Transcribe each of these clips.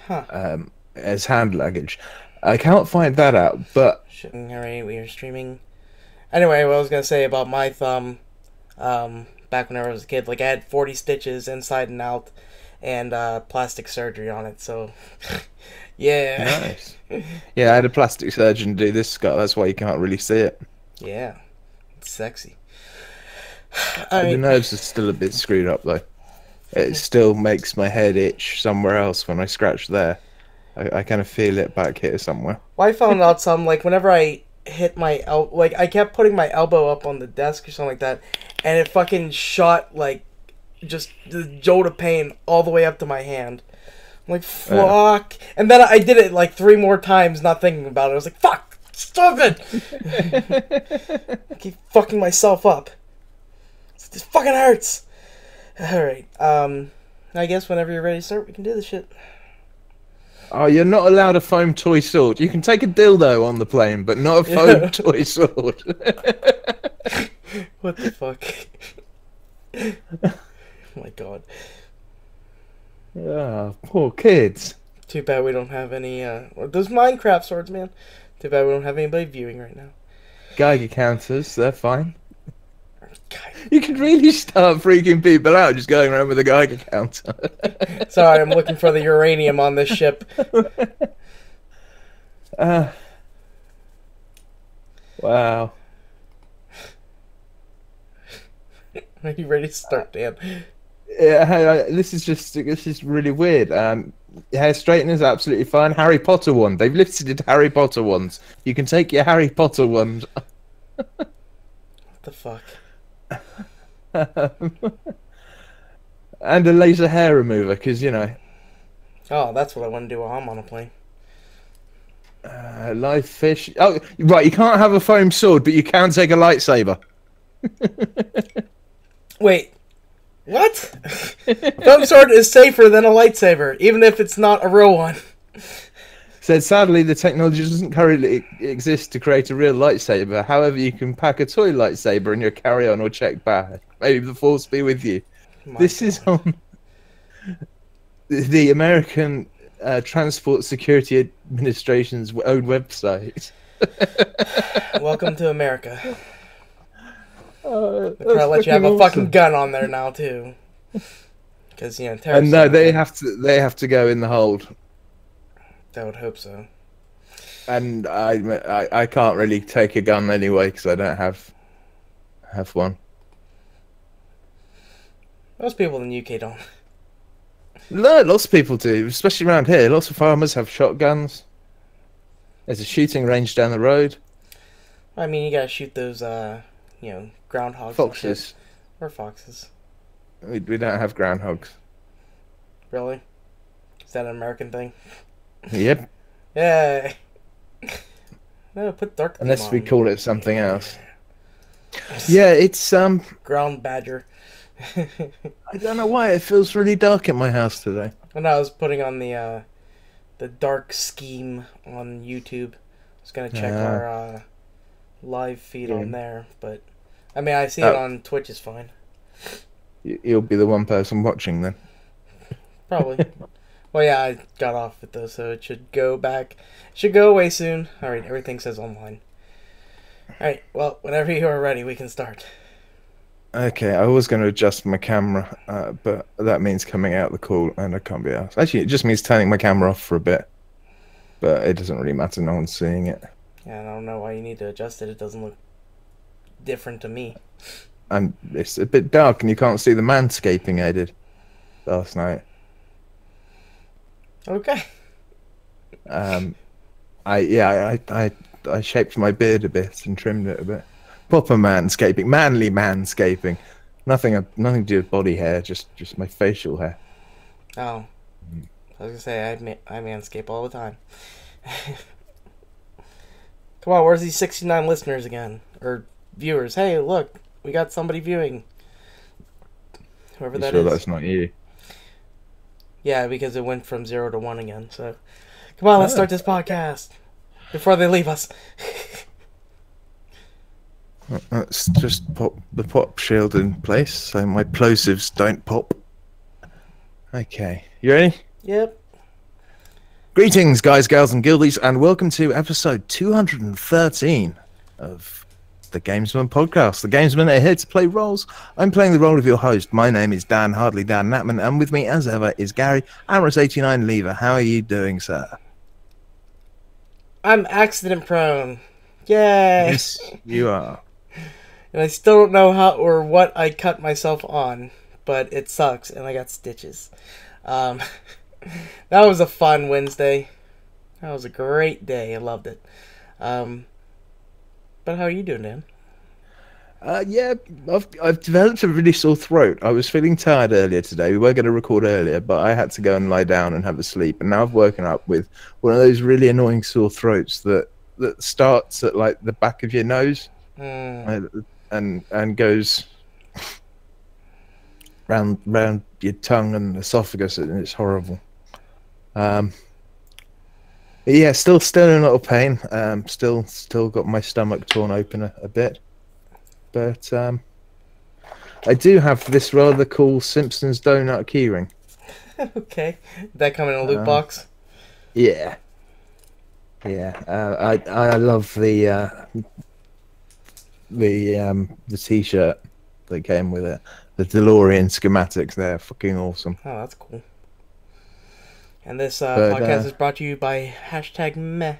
Huh. As hand luggage. I can't find that out, but Alright, we are streaming. Anyway, what I was gonna say about my thumb, back whenever I was a kid, like I had 40 stitches inside and out, and plastic surgery on it. So, yeah, nice. Yeah, I had a plastic surgeon do this, Scott. That's why you can't really see it. yeah, it's sexy. The Alright, nerves are still a bit screwed up though. It still makes my head itch somewhere else when I scratch there. I kind of feel it back here somewhere. well, I found out some like whenever I hit my like I kept putting my elbow up on the desk or something like that, and it fucking shot like just the jolt of pain all the way up to my hand. I'm like, fuck. And then I did it like 3 more times, not thinking about it. I was like, fuck, stupid. I keep fucking myself up. This fucking hurts. Alright, I guess whenever you're ready to start, we can do this shit. Oh, you're not allowed a foam toy sword. You can take a dildo on the plane, but not a foam toy sword. What the fuck? Oh my god. Ah, poor kids. Too bad we don't have any, those Minecraft swords, man. Too bad we don't have anybody viewing right now. Geiger counters, they're fine. God. You could really start freaking people out just going around with a Geiger counter. Sorry, I'm looking for the uranium on this ship. Wow. Are you ready to start, Dan? Yeah, this is really weird. Hair straightener's absolutely fine. Harry Potter wand. They've listed Harry Potter wands. You can take your Harry Potter wand. What the fuck? And a laser hair remover, because you know. Oh, that's what I want to do while I'm on a plane. Live fish. Oh, right. You can't have a foam sword, but you can take a lightsaber. Wait, what? Foam sword is safer than a lightsaber, even if it's not a real one. Said sadly, the technology doesn't currently exist to create a real lightsaber. However, you can pack a toy lightsaber in your carry-on or check bag. Maybe the force be with you. This is on the American Transport Security Administration's own website. Welcome to America. They're They're trying to let you have a fucking gun on there now too, because you know terrorists. And no, they have to go in the hold. I would hope so. And I can't really take a gun anyway because I don't have one. Most people in the UK don't. No, lots of people do, especially around here. Lots of farmers have shotguns. There's a shooting range down the road. I mean, you gotta shoot those, you know, groundhogs. Foxes. Or foxes. We don't have groundhogs. Really? Is that an American thing? Yep. Yeah. No, put dark. Unless we call it something else. Yeah, it's ground badger. I don't know why it feels really dark in my house today. When I was putting on the dark scheme on YouTube, I was gonna check our live feed on there, but I mean I see it on Twitch is fine. You'll be the one person watching then. Probably. Well, yeah, I got off with those, so it should go back. It should go away soon. All right, everything says online. All right, well, whenever you are ready, we can start. Okay, I was going to adjust my camera, but that means coming out the call, and I can't be asked. Actually, it just means turning my camera off for a bit, but it doesn't really matter. No one's seeing it. Yeah, I don't know why you need to adjust it. It doesn't look different to me. And it's a bit dark, and you can't see the manscaping I did last night. Okay. I shaped my beard a bit and trimmed it a bit. Proper manscaping, manly manscaping. Nothing to do with body hair, just my facial hair. Oh, I was gonna say I manscape all the time. Come on, where's these 69 listeners again or viewers? Hey, look, we got somebody viewing. Whoever that sure is. That's not you. Yeah, because it went from 0 to 1 again. So, come on, let's start this podcast before they leave us. Let's just pop the pop shield in place so my plosives don't pop. Okay, you ready? Yep. Greetings, guys, gals, and guildies, and welcome to episode 213 of the Gamesmen podcast. The Gamesmen are here to play roles. I'm playing the role of your host. My name is Dan Hardley, Dan Natman, and with me, as ever, is Gary Amorous89 Lever. How are you doing, sir? I'm accident prone. Yay! Yes, you are. And I still don't know how or what I cut myself on, but it sucks, and I got stitches. That was a fun Wednesday. That was a great day. I loved it. But how are you doing, Dan? Yeah, I've developed a really sore throat. I was feeling tired earlier today. We were going to record earlier, but I had to go and lie down and have a sleep. And now I've woken up with one of those really annoying sore throats that starts at like the back of your nose and goes round your tongue and esophagus, and it's horrible. Yeah, still in a lot of pain. Still got my stomach torn open a bit. But I do have this rather cool Simpsons donut keyring. Okay. Did that come in a loot box? Yeah. Yeah. I love the t-shirt that came with it. The DeLorean schematics, they're fucking awesome. Oh, that's cool. And this podcast is brought to you by #meh.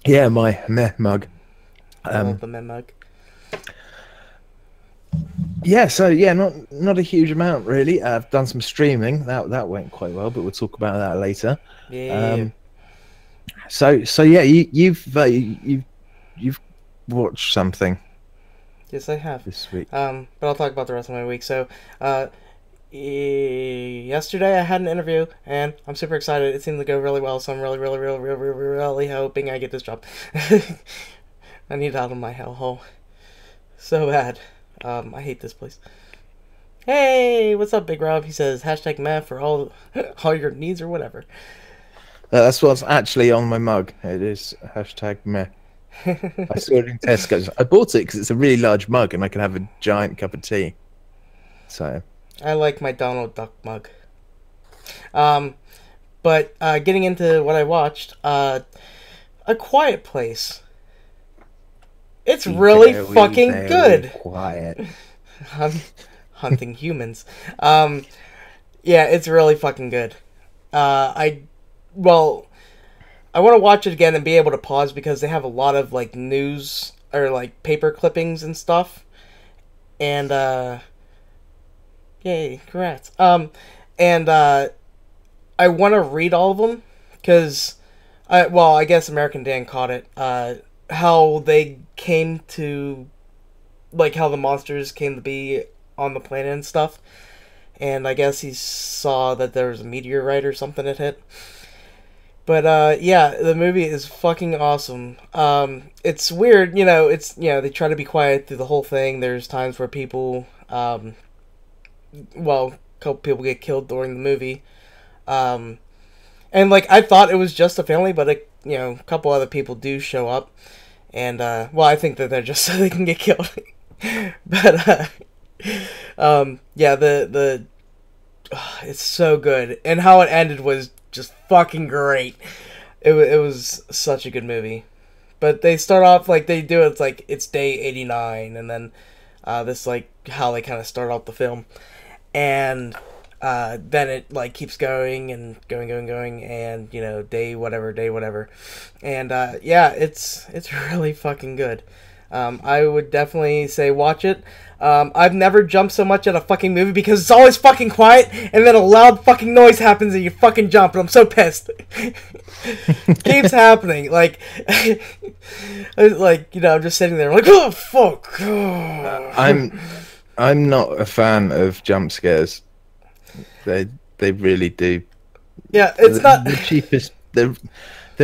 Yeah, my meh mug. I love the meh mug. Yeah, so yeah, not a huge amount really. I've done some streaming. That went quite well, but we'll talk about that later. Yeah. So yeah, you've watched something. Yes, I have. This week. But I'll talk about the rest of my week. So, yesterday I had an interview, and I'm super excited. It seemed to go really well, so I'm really hoping I get this job. I need out of my hellhole so bad. I hate this place. Hey, what's up, Big Rob? He says #meh for all your needs or whatever. That's what's actually on my mug. It is #meh. I saw it in Tesco. I bought it because it's a really large mug and I can have a giant cup of tea. So I like my Donald Duck mug. But getting into what I watched, A Quiet Place. It's really fucking good. Quiet. Hunting humans. Yeah, it's really fucking good. I want to watch it again and be able to pause because they have a lot of like news or like paper clippings and stuff. And yay, congrats. I want to read all of them because I guess American Dan caught it. How they came to, like, how the monsters came to be on the planet and stuff. And I guess he saw that there was a meteorite or something that hit. But, yeah, the movie is fucking awesome. It's weird, they try to be quiet through the whole thing. There's times where people, a couple people get killed during the movie. And, like, I thought it was just a family, but, a couple other people do show up. And, I think that they're just so they can get killed. But, yeah, it's so good. And how it ended was just fucking great. It was such a good movie. But they start off like they do. It's like it's day 89, and then this like how they kind of start off the film, and then it like keeps going and going, and day whatever, and yeah, it's really fucking good. I would definitely say watch it. I've never jumped so much at a fucking movie because it's always fucking quiet, and then a loud fucking noise happens and you fucking jump, and I'm so pissed. Keeps happening. Like, I'm just sitting there, I'm like, oh, fuck. I'm not a fan of jump scares. They really do. Yeah, it's not the cheapest. They're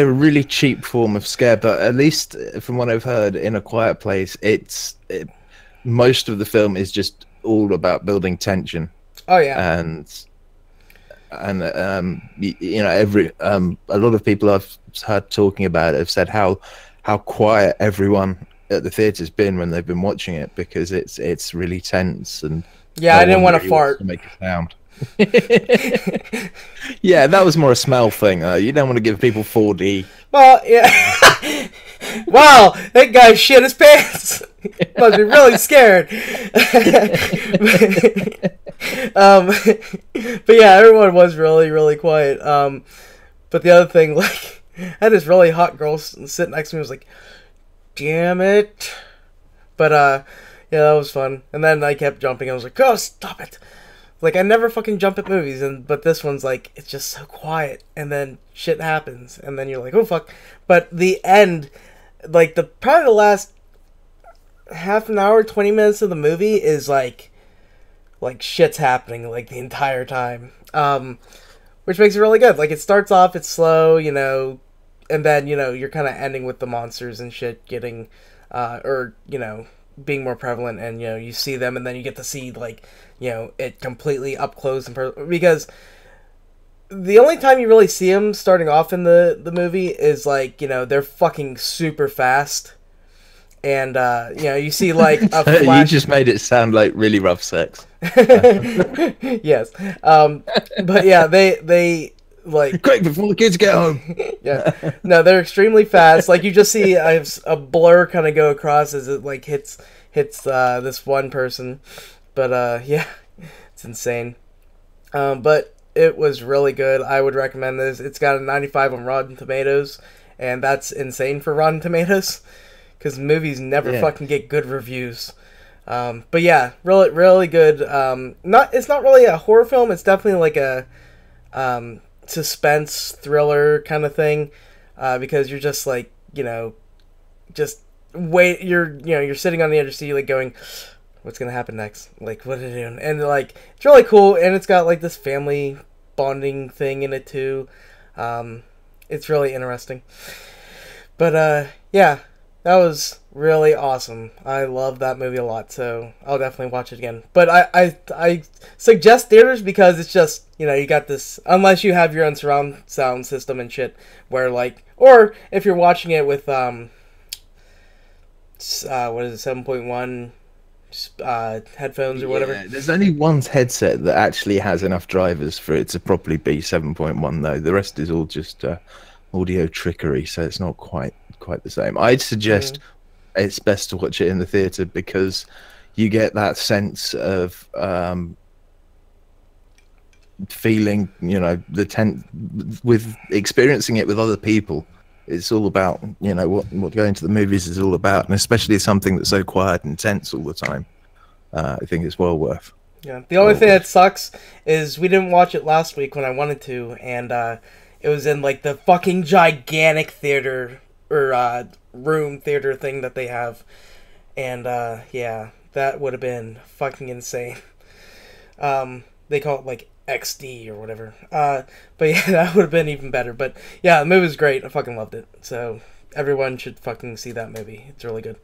a really cheap form of scare, but at least from what I've heard, in A Quiet Place, most of the film is just all about building tension. Oh yeah, and a lot of people I've heard talking about it have said how quiet everyone at the theater's been when they've been watching it because it's really tense and yeah, I didn't want to fart. To make a sound. Yeah, that was more a smell thing. You don't want to give people 4D. Well, yeah. Wow, that guy shit his pants. Must be really scared. um, but yeah, everyone was really, really quiet. But the other thing, like, I had this really hot girl sit next to me. I was like, damn it. But yeah, that was fun. And then I kept jumping. I was like, oh, stop it. Like, I never fucking jump at movies, but this one's like, it's just so quiet, and then shit happens, and then you're like, oh fuck. But the end, like, probably the last half an hour, 20 minutes of the movie is like shit's happening, like, the entire time. Which makes it really good. Like, it starts off, it's slow, you know, and then, you know, you're kind of ending with the monsters and shit getting, or, you know, being more prevalent, and, you know, you see them, and then you get to see, like, you know, it completely up close and because the only time you really see them starting off in the movie is, like, you know, they're fucking super fast, and you know, you see like a flash. You just made it sound like really rough sex. Yes, but yeah, they like quick before the kids get home. Yeah, no, they're extremely fast. Like, you just see a blur kind of go across as it like hits this one person. But yeah, it's insane. But it was really good. I would recommend this. It's got a 95 on Rotten Tomatoes, and that's insane for Rotten Tomatoes, because movies never fucking get good reviews. But yeah, really, really good. It's not really a horror film. It's definitely like a suspense thriller kind of thing, because you're just like, you know, just wait. You're sitting on the edge of the seat, like going, what's gonna happen next? Like, what are they doing? And like, it's really cool, and it's got like this family bonding thing in it too. It's really interesting. But yeah, that was really awesome. I love that movie a lot, so I'll definitely watch it again. But I suggest theaters, because it's just, you know, you got this, unless you have your own surround sound system and shit, where like, or if you're watching it with what is it, 7.1 headphones or whatever. Yeah, there's only one headset that actually has enough drivers for it to properly be 7.1 though. The rest is all just audio trickery, so it's not quite the same. I'd suggest it's best to watch it in the theater, because you get that sense of feeling, you know, with experiencing it with other people. It's all about, you know, what going to the movies is all about, and especially something that's so quiet and tense all the time. I think it's well worth. Yeah. The only thing that sucks is we didn't watch it last week when I wanted to, and it was in like the fucking gigantic theater or room theater thing that they have, and yeah, that would have been fucking insane. They call it like XD or whatever. But yeah, that would have been even better. But yeah, the movie was great. I fucking loved it. So everyone should fucking see that movie. It's really good.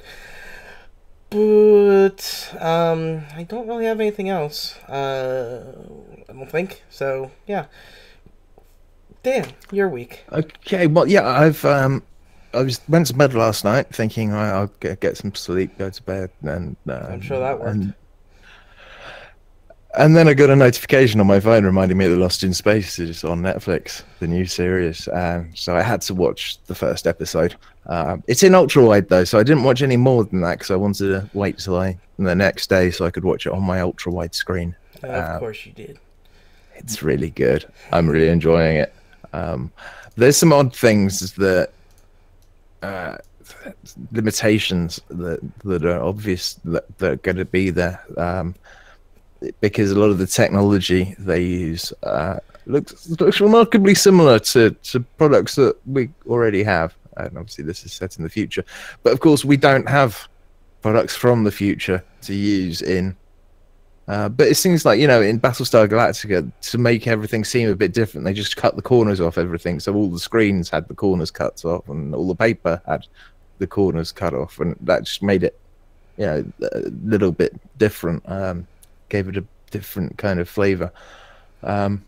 But I don't really have anything else. I don't think so. Yeah. Dan, your week. Okay, well, yeah, I went to bed last night thinking I'll get some sleep, go to bed, and I'm sure that worked. And then I got a notification on my phone reminding me that Lost in Space is on Netflix, the new series. So I had to watch the first episode. It's in ultra wide though, so I didn't watch any more than that because I wanted to wait till the next day so I could watch it on my ultra wide screen. Of course you did. It's really good. I'm really enjoying it. There's some odd things that limitations that are obvious that are going to be there. Because a lot of the technology they use looks remarkably similar to products that we already have. And obviously this is set in the future. But of course we don't have products from the future to use in... but it seems like, you know, in Battlestar Galactica, to make everything seem a bit different, they just cut the corners off everything. So all the screens had the corners cut off and all the paper had the corners cut off. And that just made it, you know, a little bit different. Gave it a different kind of flavor. But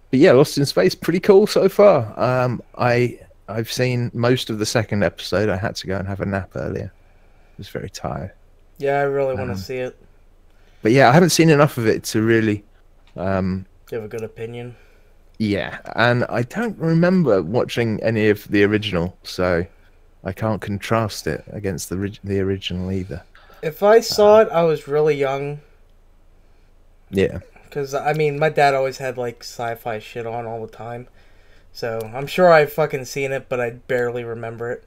yeah, Lost in Space, pretty cool so far. I've seen most of the second episode. I had to go and have a nap earlier. I was very tired. Yeah, I really want to see it. But yeah, I haven't seen enough of it to really Do you have a good opinion? Yeah, and I don't remember watching any of the original, so I can't contrast it against the original either. If I saw it, I was really young. Yeah. Because, I mean, my dad always had, like, sci-fi shit on all the time. So, I'm sure I've fucking seen it, but I barely remember it.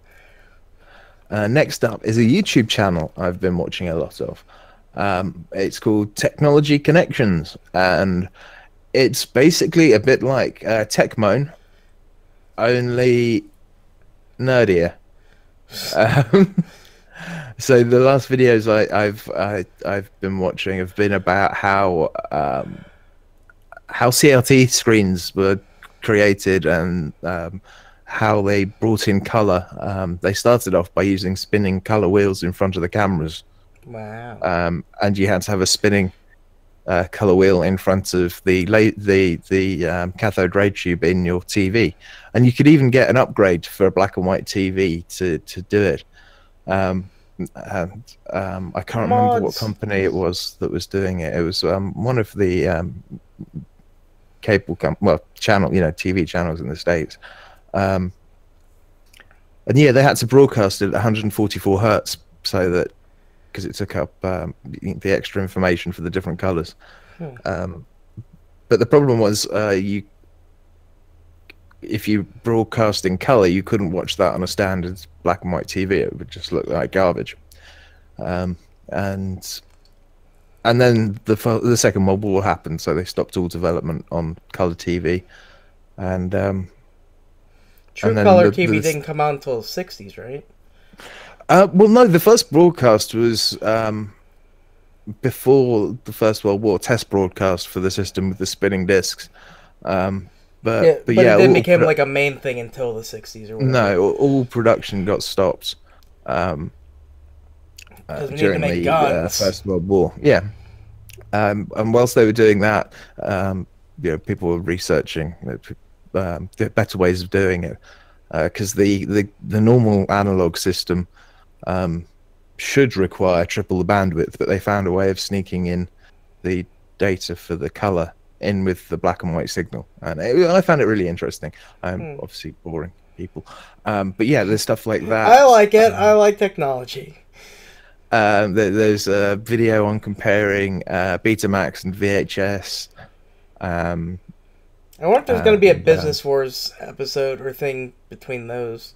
Next up is a YouTube channel I've been watching a lot of. It's called Technology Connections, and it's basically a bit like Techmoan, only nerdier. Um, so the last videos I've been watching have been about how CRT screens were created and how they brought in color. They started off by using spinning color wheels in front of the cameras, Wow. and you had to have a spinning color wheel in front of the cathode ray tube in your TV, and you could even get an upgrade for a black and white TV to do it. And I can't remember what Mods. company it was that was doing it. It was one of the channel, TV channels in the States. And yeah, they had to broadcast it at 144 hertz so that because it took up the extra information for the different colors. But the problem was if you broadcast in color, you couldn't watch that on a standard black and white TV. It would just look like garbage. And then the Second World War happened, so they stopped all development on color TV. And True then color TV didn't come out until the 60s, right? well, no, the first broadcast was before the First World War, test broadcast for the system with the spinning discs. But It yeah, didn't become like a main thing until the 60s or whatever. No, all production got stopped during the First World War. Yeah, and whilst they were doing that, people were researching better ways of doing it because the normal analog system should require triple the bandwidth, but they found a way of sneaking in the data for the color in with the black and white signal, and I found it really interesting. Obviously boring people, but yeah, there's stuff like that. I like it. I like technology. There's a video on comparing Betamax and VHS. I wonder if there's going to be a Business Wars episode or thing between those.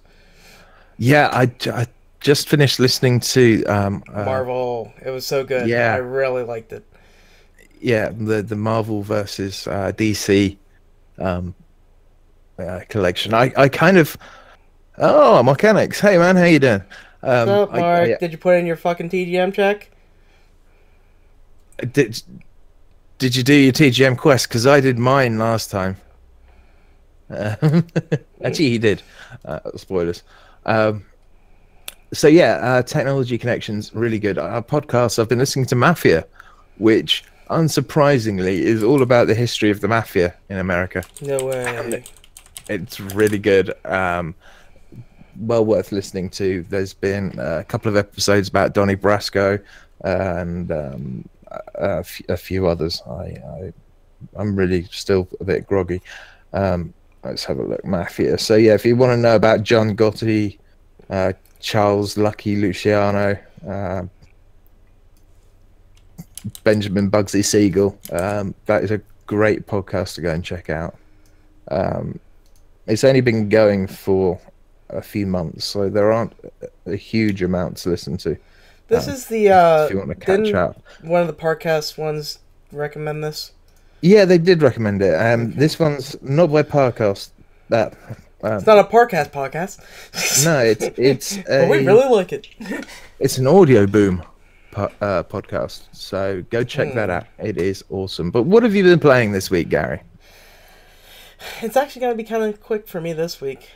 Yeah, I just finished listening to Marvel. It was so good. Yeah, I really liked it. Yeah, the Marvel versus DC collection. I kind of mechanics. Hey man, how you doing? What's up, Mark? Did you put in your fucking TGM check? Did you do your TGM quest? Because I did mine last time. Actually, he did. Spoilers. So yeah, Technology Connections, really good. Our podcast, I've been listening to Mafia, which unsurprisingly is all about the history of the mafia in America. No way. It's really good. Well worth listening to. There's been a couple of episodes about Donnie Brasco and a few others. I'm really still a bit groggy. Let's have a look. Mafia. So yeah, if you want to know about John Gotti, Charles Lucky Luciano, Benjamin Bugsy Siegel, that is a great podcast to go and check out. It's only been going for a few months, so there aren't a huge amount to listen to. This is the if you want to catch up. One of the podcast ones recommend this? Yeah, they did recommend it. This one's not by podcast. It's not a podcast. No, it's but we really like it. It's an audio boom podcast, so go check that out. It is awesome. But what have you been playing this week, Gary? It's actually going to be kind of quick for me this week.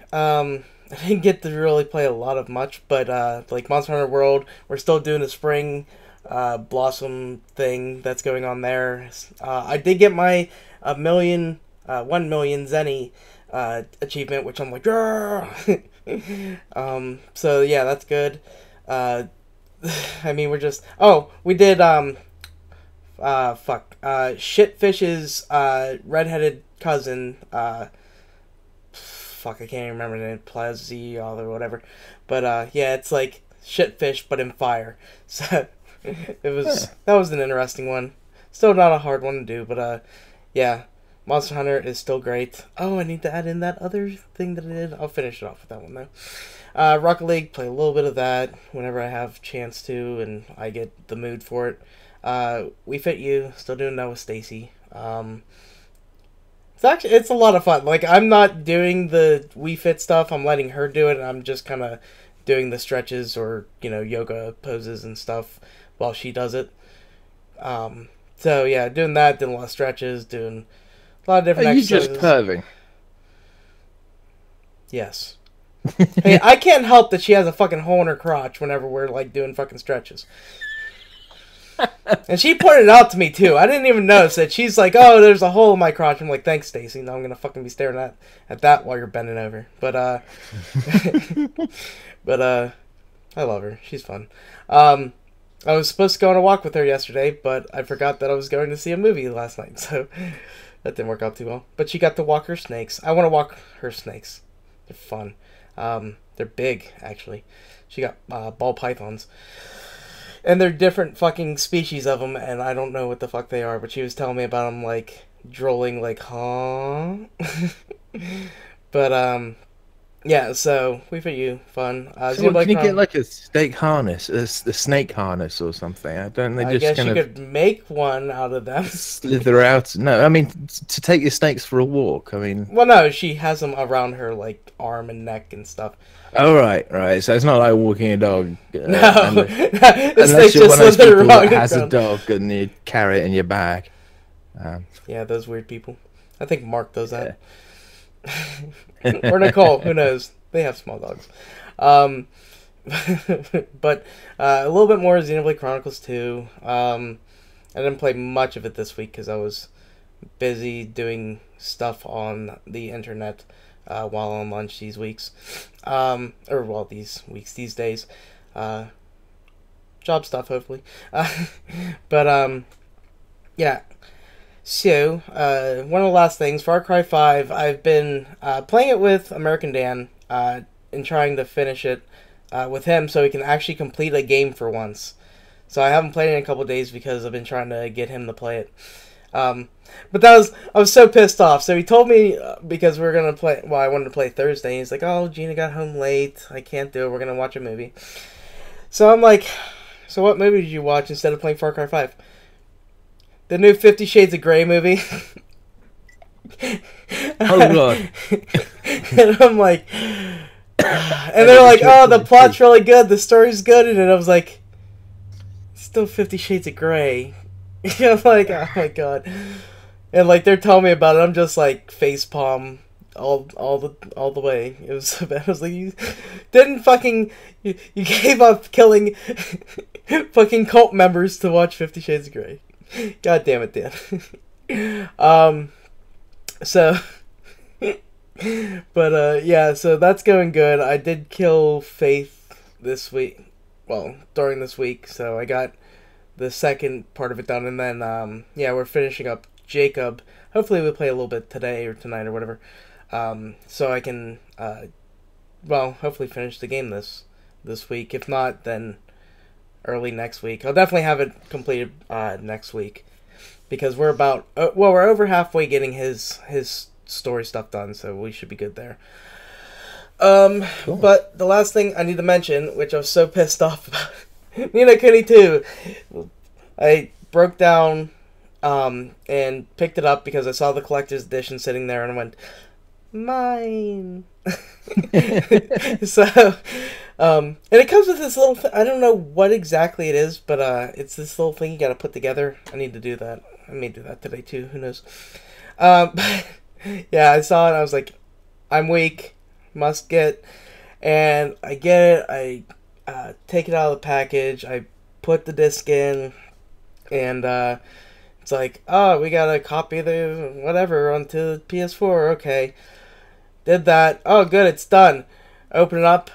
I didn't get to really play a lot of much, but like Monster Hunter World, we're still doing the spring blossom thing that's going on there. I did get my 1 million Zenny achievement, which I'm like, so yeah, that's good. I mean, we did fuck. Shitfish's redheaded cousin. Fuck, I can't even remember the name. Plazzy or whatever. But yeah, it's like Shitfish but in fire. So that was an interesting one. Still not a hard one to do, but yeah. Monster Hunter is still great. Oh, I need to add in that other thing that I did. I'll finish it off with that one though. Rocket League, play a little bit of that whenever I have chance to and I get the mood for it. We Fit You, still doing that with Stacy. It's a lot of fun. Like, I'm not doing the We Fit stuff. I'm letting her do it, and I'm just kind of doing the stretches or, yoga poses and stuff while she does it. So yeah, doing that, doing a lot of stretches, doing a lot of different exercises. Are you just perving? Yes. Hey, I can't help that she has a fucking hole in her crotch whenever we're, like, doing fucking stretches. And she pointed it out to me, too. I didn't even notice it. She's like, oh, there's a hole in my crotch. I'm like, thanks, Stacy. Now I'm going to fucking be staring at that while you're bending over. But, I love her. She's fun. I was supposed to go on a walk with her yesterday, but I forgot that I was going to see a movie last night, so that didn't work out too well. But she got to walk her snakes. I want to walk her snakes. They're fun. They're big, actually. She got ball pythons. And they're different fucking species of them, and I don't know what the fuck they are, but she was telling me about them, like, drooling, like, huh? But, yeah, so, We Fit You, fun. So can you get, like, a snake harness, a snake harness or something? I guess you could make one out of them. Slither out. No, I mean, to take your snakes for a walk, I mean... Well, no, she has them around her, like, arm and neck and stuff. Oh, right. So it's not like walking a dog. No. Unless you're one of those people that has a dog and you carry it in your bag. Yeah, those weird people. I think Mark does that. Yeah. Or Nicole, who knows? They have small dogs. But a little bit more Xenoblade Chronicles 2. I didn't play much of it this week because I was busy doing stuff on the internet while on lunch these weeks. These days. Job stuff, hopefully. But, yeah. So, one of the last things, Far Cry 5, I've been playing it with American Dan and trying to finish it with him so he can actually complete a game for once. So I haven't played it in a couple of days because I've been trying to get him to play it. But I was so pissed off. So he told me, because we were going to play, I wanted to play Thursday. He's like, oh, Gina got home late. I can't do it. We're going to watch a movie. So I'm like, so what movie did you watch instead of playing Far Cry 5? The new 50 Shades of Grey movie. Oh, God. And I'm like, and they're like, oh, the plot's really good. The story's good. And then I was like, still 50 Shades of Grey. I'm like, oh my God. And like they're telling me about it, I'm just like facepalm all the way. It was so bad. I was like, you didn't fucking you gave up killing fucking cult members to watch 50 Shades of Grey. God damn it, Dan. So but yeah, so that's going good. I did kill Faith this week. Well, during this week, so I got the second part of it done, and then yeah, we're finishing up Jacob. Hopefully we play a little bit today or tonight or whatever, so I can hopefully finish the game this week. If not, then early next week. I'll definitely have it completed next week, because we're about we're over halfway getting his story stuff done, so we should be good there. Cool. But the last thing I need to mention, which I was so pissed off about, Nina Kuni 2, I broke down and picked it up because I saw the collector's edition sitting there and I went, mine. So, and it comes with this little I don't know what exactly it is, but it's this little thing you gotta put together. I need to do that. I may do that today too, who knows. But yeah, I saw it and I was like, I'm weak, must get. And I get it, I take it out of the package, I put the disc in, and it's like, oh, we gotta copy the whatever onto the PS4, okay. Did that. Oh, good, it's done. Open it up.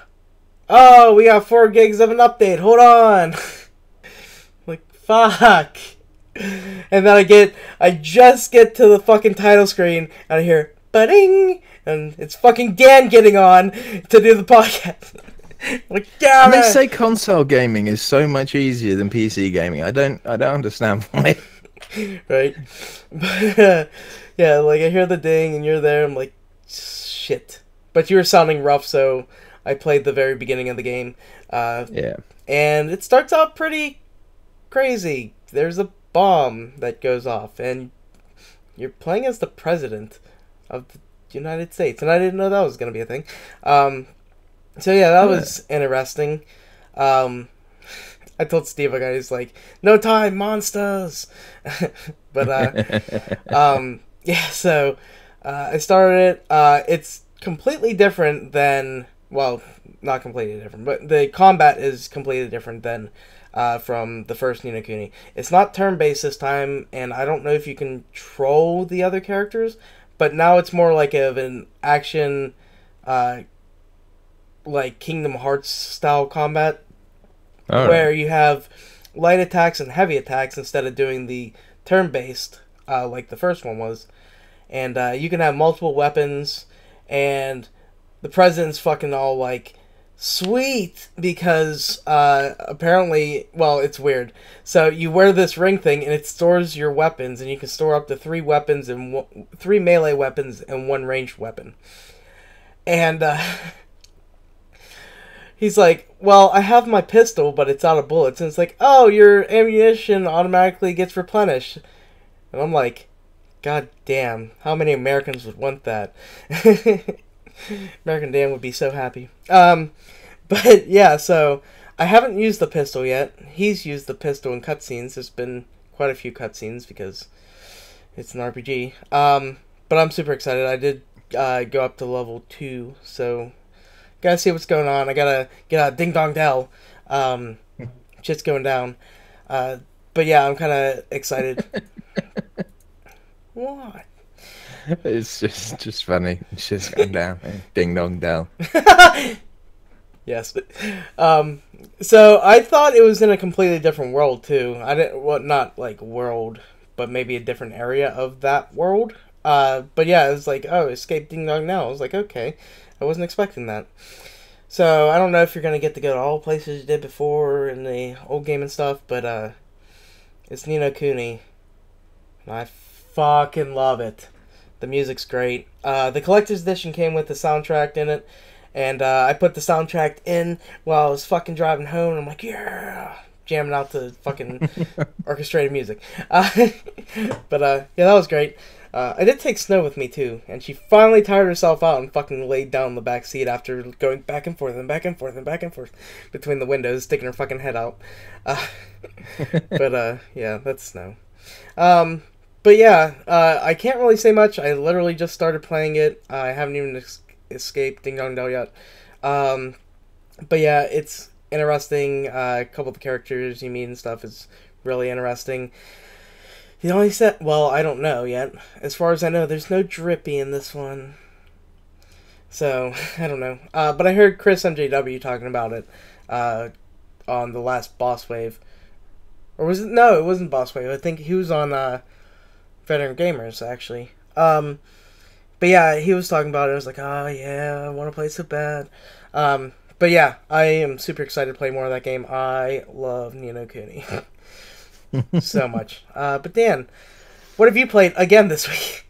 Oh, we got 4 gigs of an update. Hold on. Like, fuck. And then I just get to the fucking title screen, and I hear, ba-ding! And it's fucking Dan getting on to do the podcast. Like, damn And they it! say console gaming is so much easier than PC gaming. I don't understand why. Right? But, yeah, like, I hear the ding, and you're there, I'm like, shit. But you were sounding rough, so I played the very beginning of the game. Yeah. And it starts out pretty crazy. There's a bomb that goes off, and you're playing as the president of the United States, and I didn't know that was going to be a thing. So yeah, that was interesting. I told Steve, he's like, no time, monsters! But, yeah, so I started it. It's completely different than, well, not completely different, but the combat is completely different than from the first Ni no Kuni. It's not turn-based this time, and I don't know if you control the other characters, but now it's more like of an action, like Kingdom Hearts style combat, where you have light attacks and heavy attacks instead of doing the turn-based like the first one was. And you can have multiple weapons, and the president's fucking all like, sweet, because apparently, well, it's weird. So you wear this ring thing, and it stores your weapons, and you can store up to 3 weapons and 3 melee weapons and 1 ranged weapon. And he's like, well, I have my pistol, but it's out of bullets. And it's like, oh, your ammunition automatically gets replenished. And I'm like, God damn, how many Americans would want that? American Dan would be so happy. But yeah, so I haven't used the pistol yet. He's used the pistol in cutscenes. There's been quite a few cutscenes because it's an RPG. But I'm super excited. I did go up to level 2, so gotta see what's going on. I gotta get out Ding Dong Dell. Shit's going down. But yeah, I'm kind of excited. What? It's just funny. It's just going down. Ding Dong Dell. Yes, but so I thought it was in a completely different world too. I didn't, well, not like world, but maybe a different area of that world. But yeah, it was like, oh, escape Ding Dong Now. I was like, okay, I wasn't expecting that. So I don't know if you're gonna get to go to all places you did before in the old game and stuff, but it's Ni no Kuni, and I fucking love it. The music's great. The collector's edition came with the soundtrack in it. And I put the soundtrack in while I was fucking driving home. And I'm like, yeah, jamming out to fucking orchestrated music. But yeah, that was great. I did take Snow with me too, and she finally tired herself out and fucking laid down in the back seat after going back and forth and back and forth and back and forth between the windows, sticking her fucking head out. But yeah, that's Snow. But yeah, I can't really say much. I literally just started playing it. I haven't even escaped Ding Dong Dell yet. But yeah, it's interesting. A couple of the characters you meet and stuff is really interesting. The only well, I don't know yet. As far as I know, there's no Drippy in this one. So, I don't know. But I heard Chris MJW talking about it on the last Boss Wave. Or was it? No, it wasn't Boss Wave. I think he was on Veteran Gamers, actually. But yeah, he was talking about it. I was like, oh yeah, I want to play it so bad. But yeah, I am super excited to play more of that game. I love Ni no Kuni so much. But Dan, what have you played again this week?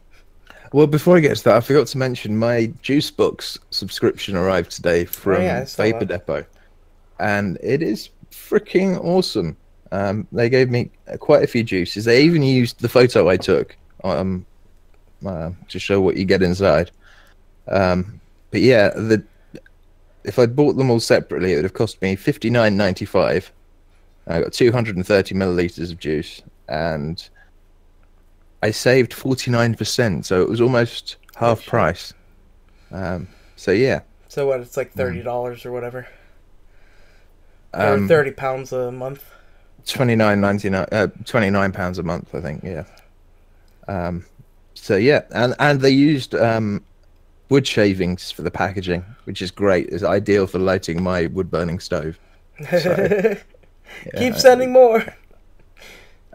Well, before I get to that, I forgot to mention my Juicebox subscription arrived today from Vapor Depot, and it is freaking awesome. They gave me quite a few juices. They even used the photo I took to show what you get inside. But yeah, if I'd bought them all separately, it would have cost me $59.95. I got 230 milliliters of juice, and I saved 49%, so it was almost half price. So yeah. So what? It's like $30 or whatever. Or 30 pounds a month. £29 a month, I think. Yeah. So yeah, and they used wood shavings for the packaging, which is great. It's ideal for lighting my wood burning stove. So, yeah, keep sending more.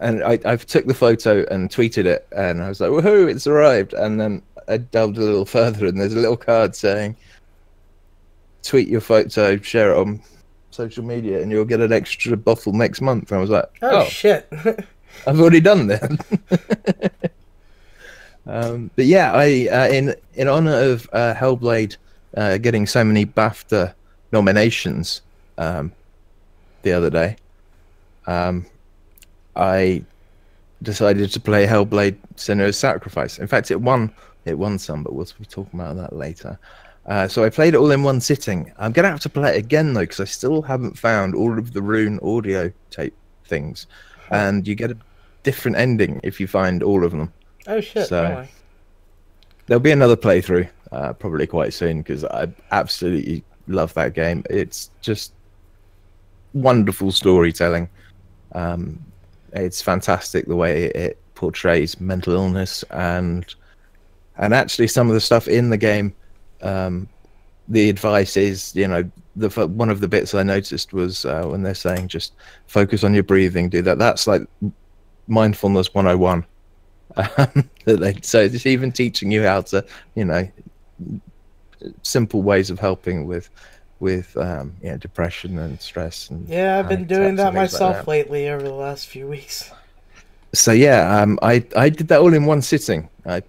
And I took the photo and tweeted it, and I was like, "Woohoo! It's arrived!" And then I delved a little further, and there's a little card saying, "Tweet your photo, share it on social media, and you'll get an extra bottle next month." And I was like, Oh shit! I've already done that. But yeah, in honor of Hellblade getting so many BAFTA nominations the other day, I decided to play Hellblade: Senua's Sacrifice. In fact, it won some, but we'll be talking about that later. So I played it all in one sitting. I'm gonna have to play it again though, because I still haven't found all of the Rune audio tape things, and you get a different ending if you find all of them. Oh shit! So really? there'll be another playthrough probably quite soon, because I absolutely love that game. It's just wonderful storytelling. It's fantastic the way it portrays mental illness, and actually some of the stuff in the game. The advice is, you know, one of the bits I noticed was when they're saying just focus on your breathing, do that. That's like mindfulness 101. So it's even teaching you how to, you know, simple ways of helping with you know, depression and stress. And yeah, I've been doing that myself lately over the last few weeks. So yeah, I did that all in one sitting. I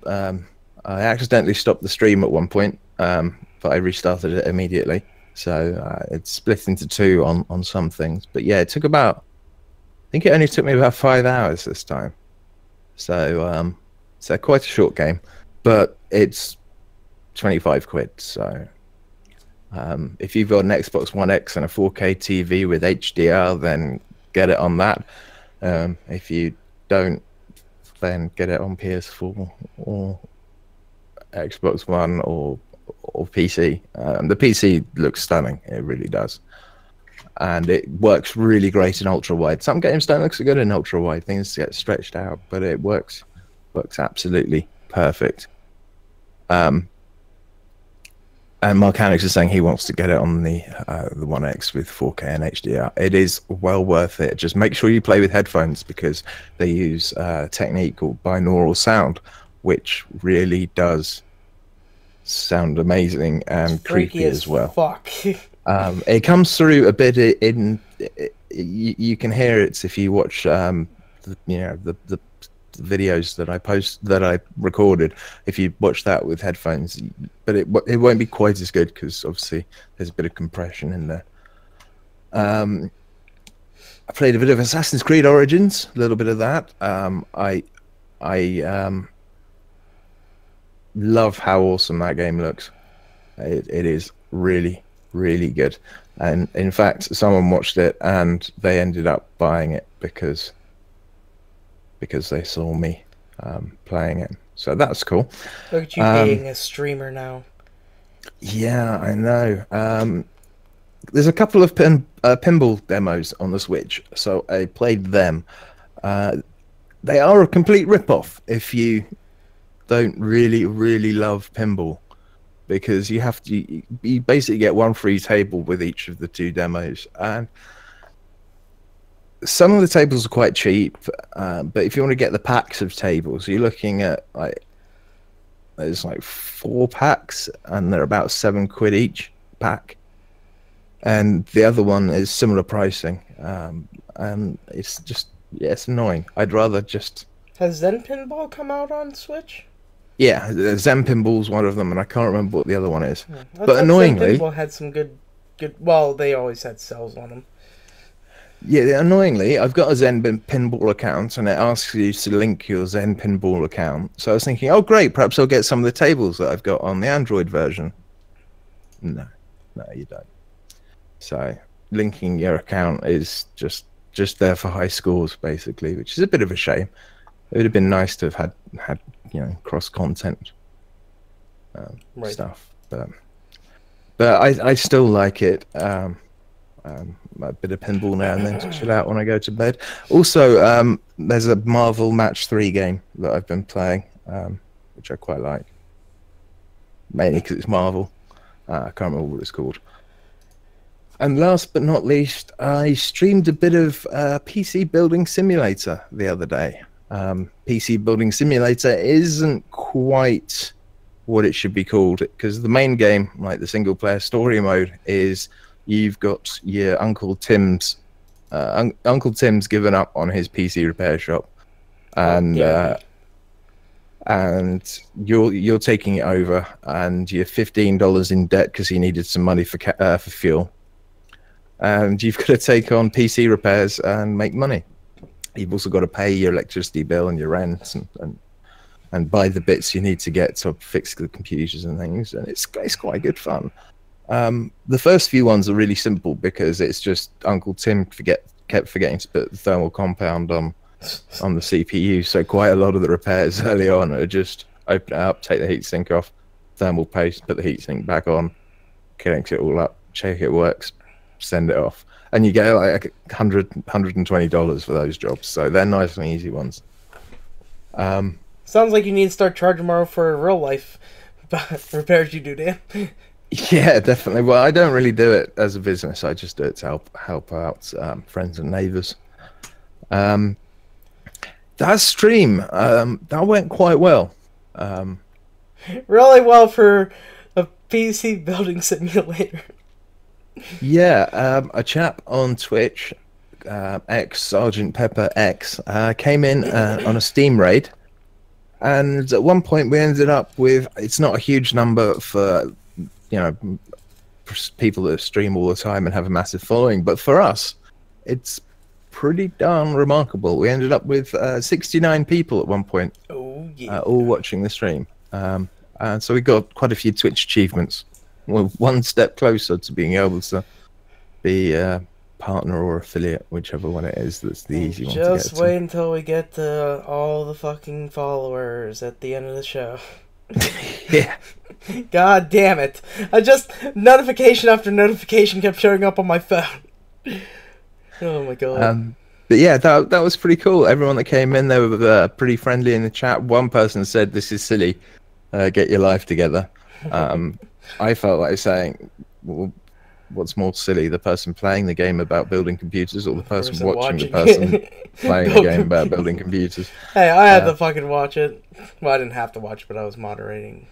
accidentally stopped the stream at one point, but I restarted it immediately. So it's split into two on some things. But yeah, it took about, I think it only took me about 5 hours this time. So so quite a short game, but it's 25 quid. So if you've got an Xbox One X and a 4K TV with HDR, then get it on that. If you don't, then get it on PS4 or Xbox One or PC. The PC looks stunning, it really does, and it works really great in ultra wide. Some games don't look so good in ultra wide, things get stretched out, but it works absolutely perfect. And Mark Hanix is saying he wants to get it on the One X with 4K and HDR. It is well worth it. Just make sure you play with headphones, because they use a technique called binaural sound, which really does sound amazing and creepy as well. Fuck. It comes through a bit in. You can hear it if you watch, you know, the videos that I recorded. If you watch that with headphones, but it won't be quite as good, because obviously there's a bit of compression in there. I played a bit of Assassin's Creed Origins, a little bit of that. I love how awesome that game looks. It is really, really good. And in fact, someone watched it and they ended up buying it because they saw me playing it. So that's cool. Look at you being a streamer now. Yeah, I know. There's a couple of pinball demos on the Switch, so I played them. They are a complete rip-off if you don't really love pinball, because you basically get one free table with each of the two demos, and some of the tables are quite cheap, but if you want to get the packs of tables, you're looking at there's like 4 packs, and they're about 7 quid each pack. And the other one is similar pricing, and it's just, yeah, it's annoying. I'd rather just. Has Zen Pinball come out on Switch? Yeah, Zen Pinball's one of them, and I can't remember what the other one is. Yeah, but annoyingly, Zen Pinball had some good. Well, they always had sales on them. Yeah, annoyingly, I've got a Zen Pinball account, and it asks you to link your Zen Pinball account. So I was thinking, oh great, perhaps I'll get some of the tables that I've got on the Android version. No, you don't. So linking your account is just there for high scores, basically, which is a bit of a shame. It would have been nice to have had you know, cross content stuff, but I still like it. A bit of pinball now and then to chill out when I go to bed. Also, there's a Marvel Match 3 game that I've been playing, which I quite like, mainly because it's Marvel. I can't remember what it's called. And last but not least, I streamed a bit of PC Building Simulator the other day. PC Building Simulator isn't quite what it should be called, because the main game, like the single player story mode, is you've got your Uncle Tim's given up on his PC repair shop, and you're taking it over, and you're $15 in debt because he needed some money for fuel, and you've got to take on PC repairs and make money. You've also got to pay your electricity bill and your rent and buy the bits you need to get to fix the computers and things, and it's quite good fun. The first few ones are really simple because it's just Uncle Tim kept forgetting to put the thermal compound on the CPU, so quite a lot of the repairs early on are just open it up, take the heatsink off, thermal paste, put the heatsink back on, connect it all up, check it works, send it off. And you get like $120 for those jobs, so they're nice and easy ones. Sounds like you need to start charging more for real life repairs you do, Dan. Yeah, definitely. Well, I don't really do it as a business. I just do it to help out friends and neighbours. That stream, that went quite well. Really well for a PC building simulator. Yeah, a chap on Twitch, X Sergeant Pepper X, came in on a Steam raid, and at one point we ended up with, it's not a huge number for people that stream all the time and have a massive following, but for us it's pretty darn remarkable. We ended up with 69 people at one point. Oh yeah. All watching the stream, and so we got quite a few Twitch achievements. Well, one step closer to being able to be a partner or affiliate, whichever one it is. That's the easy one to get to. Just wait until we get to all the fucking followers at the end of the show. Yeah. God damn it. Notification after notification kept showing up on my phone. Oh my god. But yeah, that was pretty cool. Everyone that came in, they were pretty friendly in the chat. One person said, "This is silly. Get your life together." I felt like saying, well, what's more silly, the person playing the game about building computers or the person watching the person playing the game about building computers? Hey, I had to fucking watch it. Well, I didn't have to watch it, but I was moderating.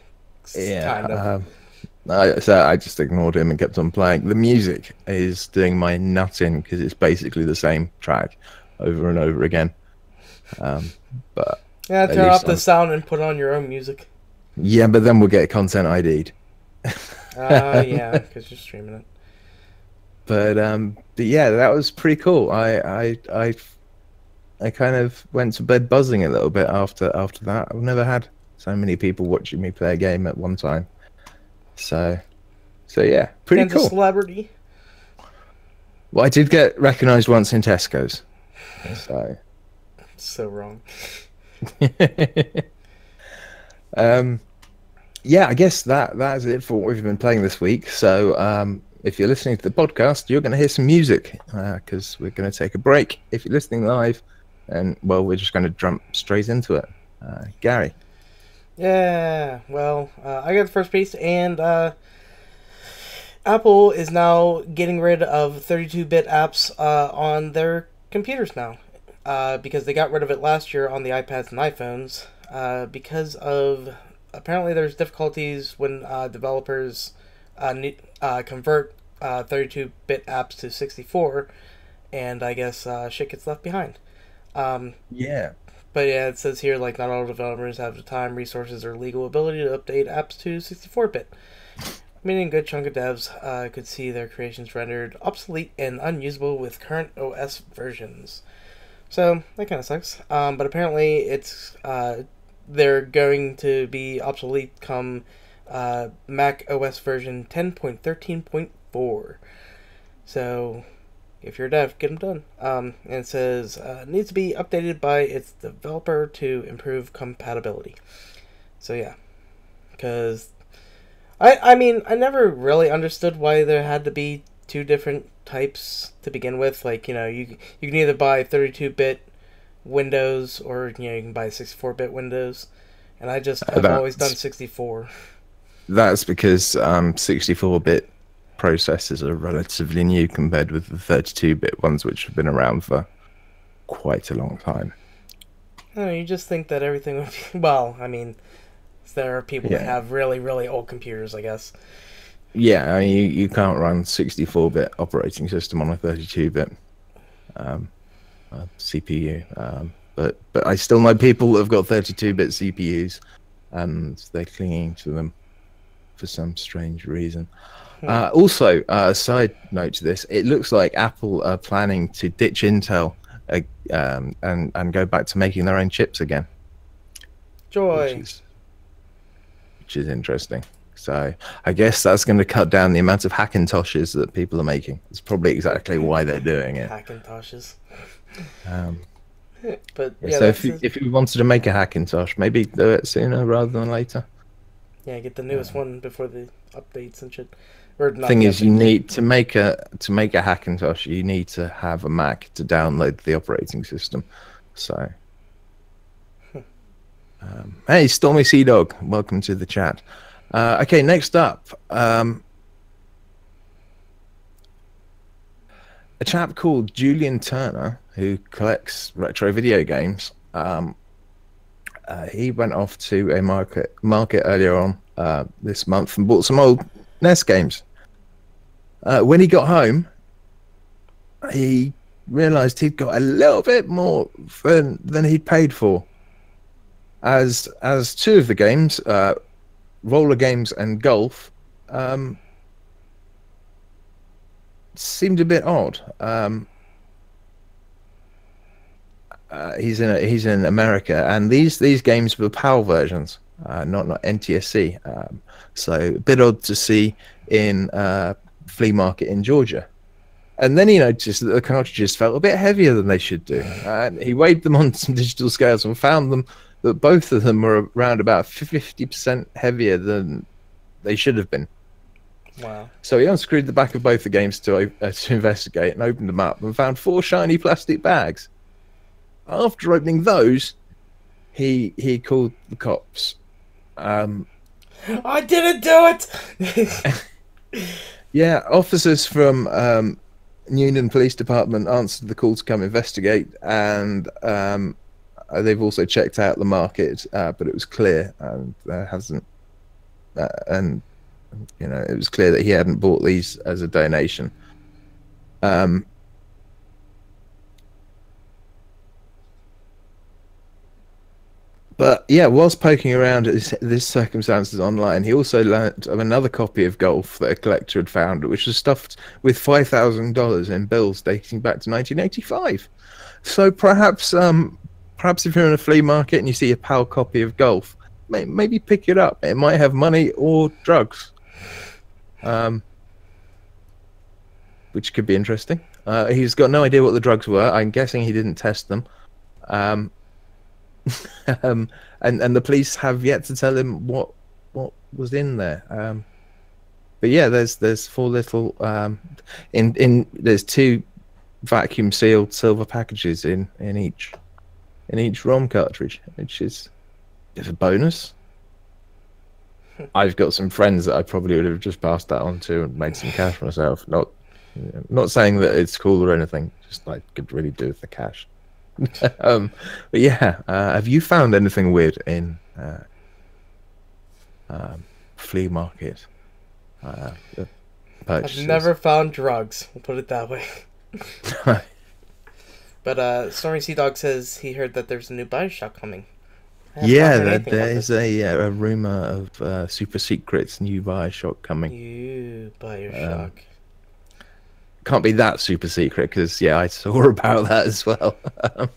Yeah. Kind of. So I just ignored him and kept on playing. The music is doing my nut in because it's basically the same track over and over again. But yeah, turn off the sound and put on your own music. Yeah, but then we'll get content ID'd. Yeah, because you're streaming it. But yeah, that was pretty cool. I kind of went to bed buzzing a little bit after that. I've never had so many people watching me play a game at one time. So yeah, pretty cool. A celebrity. Well, I did get recognised once in Tesco's. So wrong. Yeah, I guess that's it for what we've been playing this week. So if you're listening to the podcast, you're going to hear some music because we're going to take a break. If you're listening live, and well, we're just going to jump straight into it. Gary. Yeah, well, I got the first piece, and Apple is now getting rid of 32-bit apps on their computers now because they got rid of it last year on the iPads and iPhones because of, apparently there's difficulties when developers convert 32-bit apps to 64, and I guess shit gets left behind. Yeah. But yeah, it says here, like, not all developers have the time, resources, or legal ability to update apps to 64-bit. Meaning a good chunk of devs could see their creations rendered obsolete and unusable with current OS versions. So, that kind of sucks. But apparently, it's they're going to be obsolete come Mac OS version 10.13.4. So, if you're a dev, get them done. And it says, needs to be updated by its developer to improve compatibility. So yeah, because I mean, I never really understood why there had to be two different types to begin with. Like, you can either buy 32-bit Windows or, you can buy 64-bit Windows. And I've always done 64. That's because 64-bit processors are relatively new compared with the 32-bit ones, which have been around for quite a long time. No, you just think that everything would be... Well, I mean, there are people that Yeah. have really, really old computers, I guess. Yeah, I mean, you can't run 64-bit operating system on a 32-bit CPU. But I still know people that have got 32-bit CPUs, and they're clinging to them for some strange reason. Also, a side note to this, it looks like Apple are planning to ditch Intel and go back to making their own chips again. Joy. Which is interesting. So I guess that's going to cut down the amount of Hackintoshes that people are making. It's probably exactly why they're doing it. Hackintoshes. But yeah, so if you wanted to make a Hackintosh, maybe do it sooner rather than later. Yeah, get the newest one before the updates and shit. Or not Thing the is, updates. you need to make a Hackintosh. You need to have a Mac to download the operating system. So, hey, Stormy Sea Dog, welcome to the chat. Okay, next up, a chap called Julian Turner, who collects retro video games. He went off to a market earlier on this month and bought some old NES games. When he got home, he realized he'd got a little bit more than he'd paid for. As two of the games, roller games and golf, seemed a bit odd. He's in America, and these games were PAL versions, not NTSC. So a bit odd to see in flea market in Georgia. And then he noticed that the cartridges felt a bit heavier than they should do. He weighed them on some digital scales and found that both of them were around about 50% heavier than they should have been. Wow. So he unscrewed the back of both the games to investigate and opened them up and found 4 shiny plastic bags. After opening those, he called the cops. I didn't do it! Yeah, officers from Newnan Police Department answered the call to come investigate, and they've also checked out the market, but it was clear, and there hasn't, and it was clear that he hadn't bought these as a donation. But yeah, whilst poking around at this circumstances online, he also learnt of another copy of Golf that a collector had found, which was stuffed with $5,000 in bills dating back to 1985. So perhaps if you're in a flea market and you see a PAL copy of Golf, maybe pick it up. It might have money or drugs, which could be interesting. He's got no idea what the drugs were. I'm guessing he didn't test them. And the police have yet to tell him what was in there. But yeah, there's 4 little there's 2 vacuum sealed silver packages in each ROM cartridge, which is a bit of a bonus. I've got some friends that I probably would have just passed that on to and made some cash myself. Not saying that it's cool or anything, just I could really do with the cash. But yeah, have you found anything weird in flea market purchases? I've never found drugs. We'll put it that way. But Stormy Sea Dog says he heard that there's a new Bioshock coming. Yeah, there's a rumor of super secret new Bioshock coming. You Bioshock. Can't be that super secret because I saw about that as well. But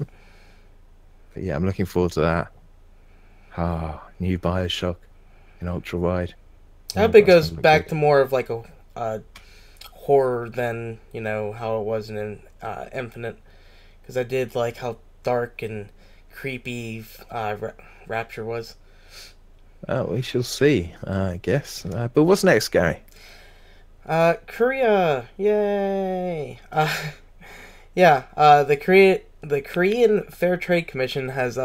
yeah, I'm looking forward to that. New Bioshock in ultra wide. I hope it goes back to more of like a horror than how it was in Infinite, because I did like how dark and creepy Rapture was. We shall see, I guess. But what's next, Gary? Korea, yay! The Korean Fair Trade Commission has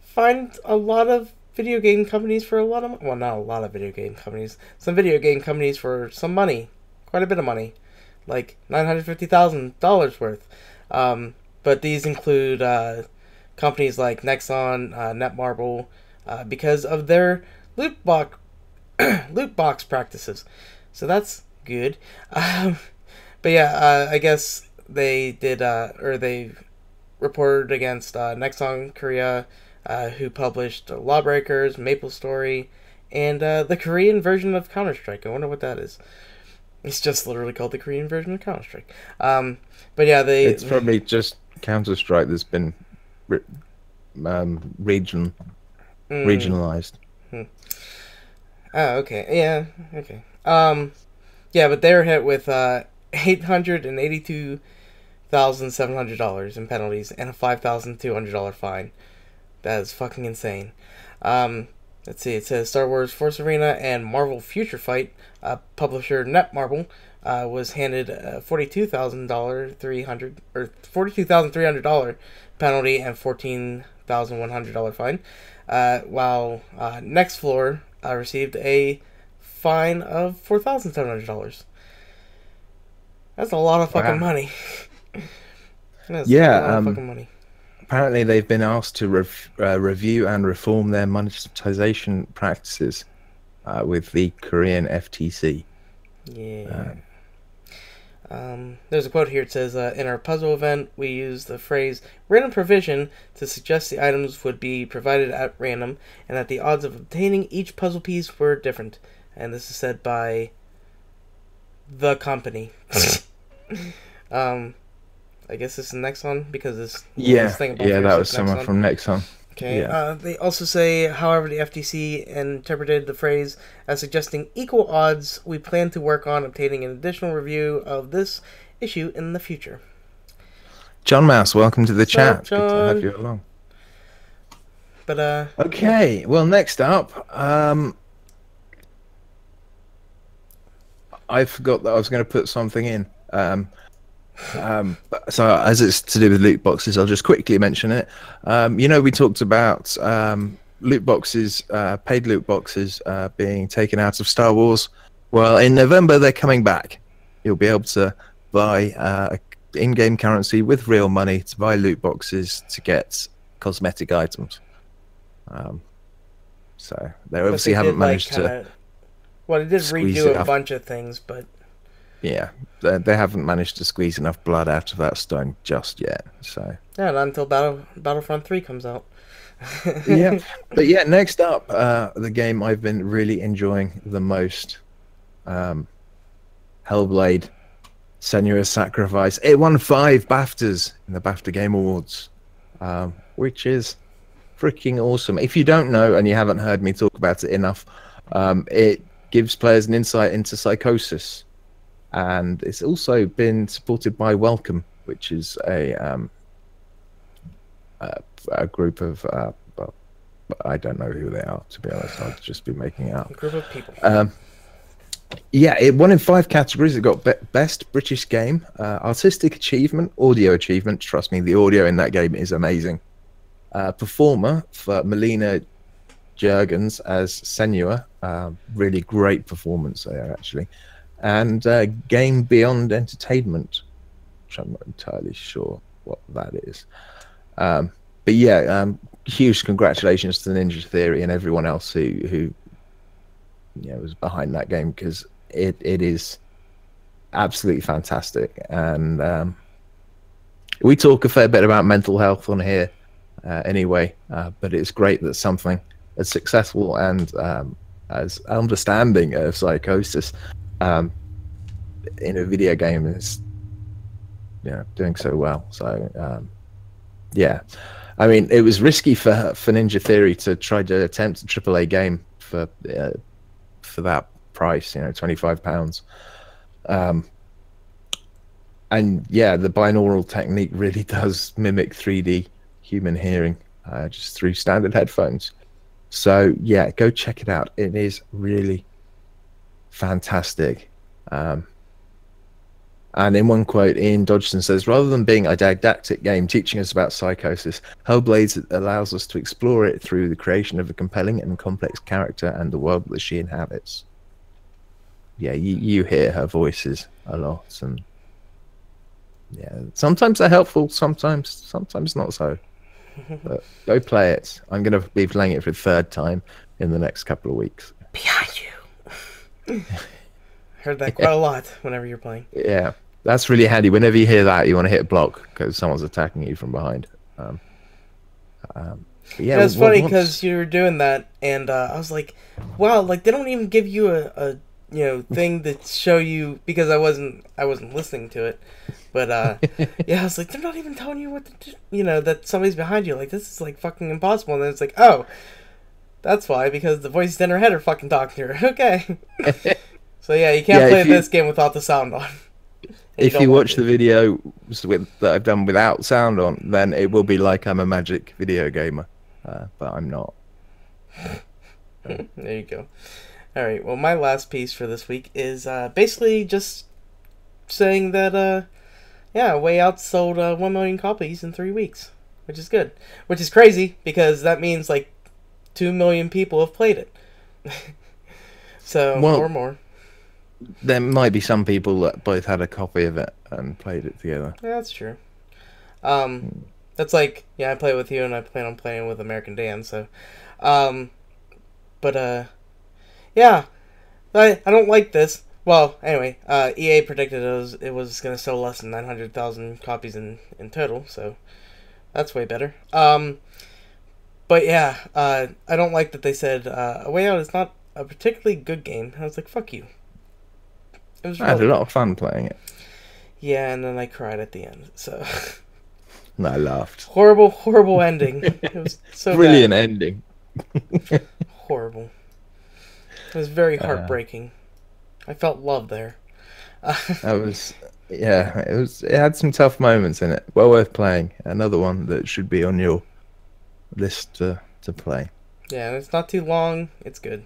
fined a lot of video game companies for a lot of, well, not a lot of video game companies, some video game companies for some money, quite a bit of money, like $950,000 worth. But these include companies like Nexon, Netmarble, because of their loot box loot box practices. So that's good. But yeah, I guess they did, or they reported against Nexon Korea, who published Lawbreakers, MapleStory, and the Korean version of Counter-Strike. I wonder what that is. It's just literally called the Korean version of Counter-Strike. But yeah, it's probably just Counter-Strike that's been regionalized. Oh, okay. Yeah, okay. Yeah, but they're hit with $882,700 in penalties and a $5,200 fine. That is fucking insane. Let's see. It says Star Wars Force Arena and Marvel Future Fight publisher Netmarble was handed a $42,300 penalty and $14,100 fine, while Next Floor received a fine of $4,700. That's a lot of fucking money. That's a lot of fucking money. Apparently, they've been asked to review and reform their monetization practices with the Korean FTC. Yeah. There's a quote here. It says, in our puzzle event, we used the phrase random provision to suggest the items would be provided at random and that the odds of obtaining each puzzle piece were different. And this is said by the company. I guess this is Nexon because this thing about that was someone from Nexon. Okay. Yeah. They also say, however, the FTC interpreted the phrase as suggesting equal odds. We plan to work on obtaining an additional review of this issue in the future. John Mouse, welcome to the chat. John? Good to have you along. But okay. Well, next up, I forgot that I was going to put something in. So as it's to do with loot boxes, I'll just quickly mention it. We talked about loot boxes, paid loot boxes being taken out of Star Wars. Well, in November, they're coming back. You'll be able to buy in-game currency with real money to buy loot boxes to get cosmetic items. So they obviously haven't managed to... Well, they did redo a bunch of things, but... Yeah, they haven't managed to squeeze enough blood out of that stone just yet. So yeah, not until Battlefront 3 comes out. Yeah, but yeah, next up, the game I've been really enjoying the most, Hellblade: Senua's Sacrifice. It won 5 BAFTAs in the BAFTA Game Awards, which is freaking awesome. If you don't know and you haven't heard me talk about it enough, it gives players an insight into psychosis. And it's also been supported by Welcome, which is a group of well, I don't know who they are, to be honest. I'll just be making it up. A group of people. Yeah, it won in 5 categories. It got Best British Game, Artistic Achievement, Audio Achievement. Trust me, the audio in that game is amazing. Performer for Melina Jurgens as Senua. Really great performance there, actually. And Game Beyond Entertainment, which I'm not entirely sure what that is. But yeah, huge congratulations to Ninja Theory and everyone else who was behind that game, because it is absolutely fantastic. And we talk a fair bit about mental health on here anyway, but it's great that something as successful and as understanding of psychosis in a video game is doing so well. So yeah, I mean, it was risky for Ninja Theory to try to attempt a AAA game for that price, £25. And yeah, the binaural technique really does mimic 3D human hearing just through standard headphones. So yeah, go check it out. It is really fantastic. And in one quote, Ian Dodgson says, rather than being a didactic game teaching us about psychosis, Hellblade allows us to explore it through the creation of a compelling and complex character and the world that she inhabits. Yeah, you hear her voices a lot, and yeah, sometimes they're helpful, sometimes not so. But go play it. I'm going to be playing it for the third time in the next couple of weeks. Behind you. Heard that quite a lot whenever you're playing. Yeah, that's really handy. Whenever you hear that, you want to hit block because someone's attacking you from behind. Yeah, it's funny because you were doing that, and I was like, "Wow!" Like they don't even give you a thing to show you, because I wasn't listening to it. But yeah, I was like, they're not even telling you what to do, that somebody's behind you. Like this is like fucking impossible. And then it's like, oh, that's why, because the voices in her head are fucking talking to her. Okay. So yeah, you can't play this game without the sound on. If you watch the video that I've done without sound on, then it will be like I'm a Magic video gamer, but I'm not. There you go. All right. Well, my last piece for this week is basically just saying that Way Out sold 1 million copies in 3 weeks, which is good. Which is crazy because that means like 2 million people have played it. So or more. There might be some people that both had a copy of it and played it together. Yeah, that's true. That's like, I play with you and I plan on playing with American Dan, so yeah. I don't like this. Well, anyway, EA predicted it was going to sell less than 900,000 copies in total, so that's way better. But yeah, I don't like that they said A Way Out is not a particularly good game. I was like, fuck you. It was I had a lot of fun playing it. Yeah, and then I cried at the end, so... And I laughed. Horrible ending. It was so brilliant bad. Ending. Horrible. It was very heartbreaking. I felt love there. It had some tough moments in it. Well worth playing. Another one that should be on your list to play. Yeah, and it's not too long. It's good.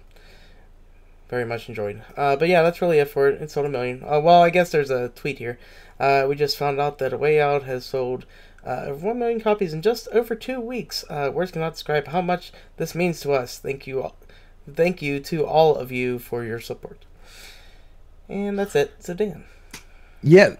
Very much enjoyed. But yeah, that's really it for it. It sold 1 million. Well, I guess there's a tweet here. We just found out that A Way Out has sold 1 million copies in just over 2 weeks. Words cannot describe how much this means to us. Thank you to all of you for your support. And that's it. So Dan. Yeah,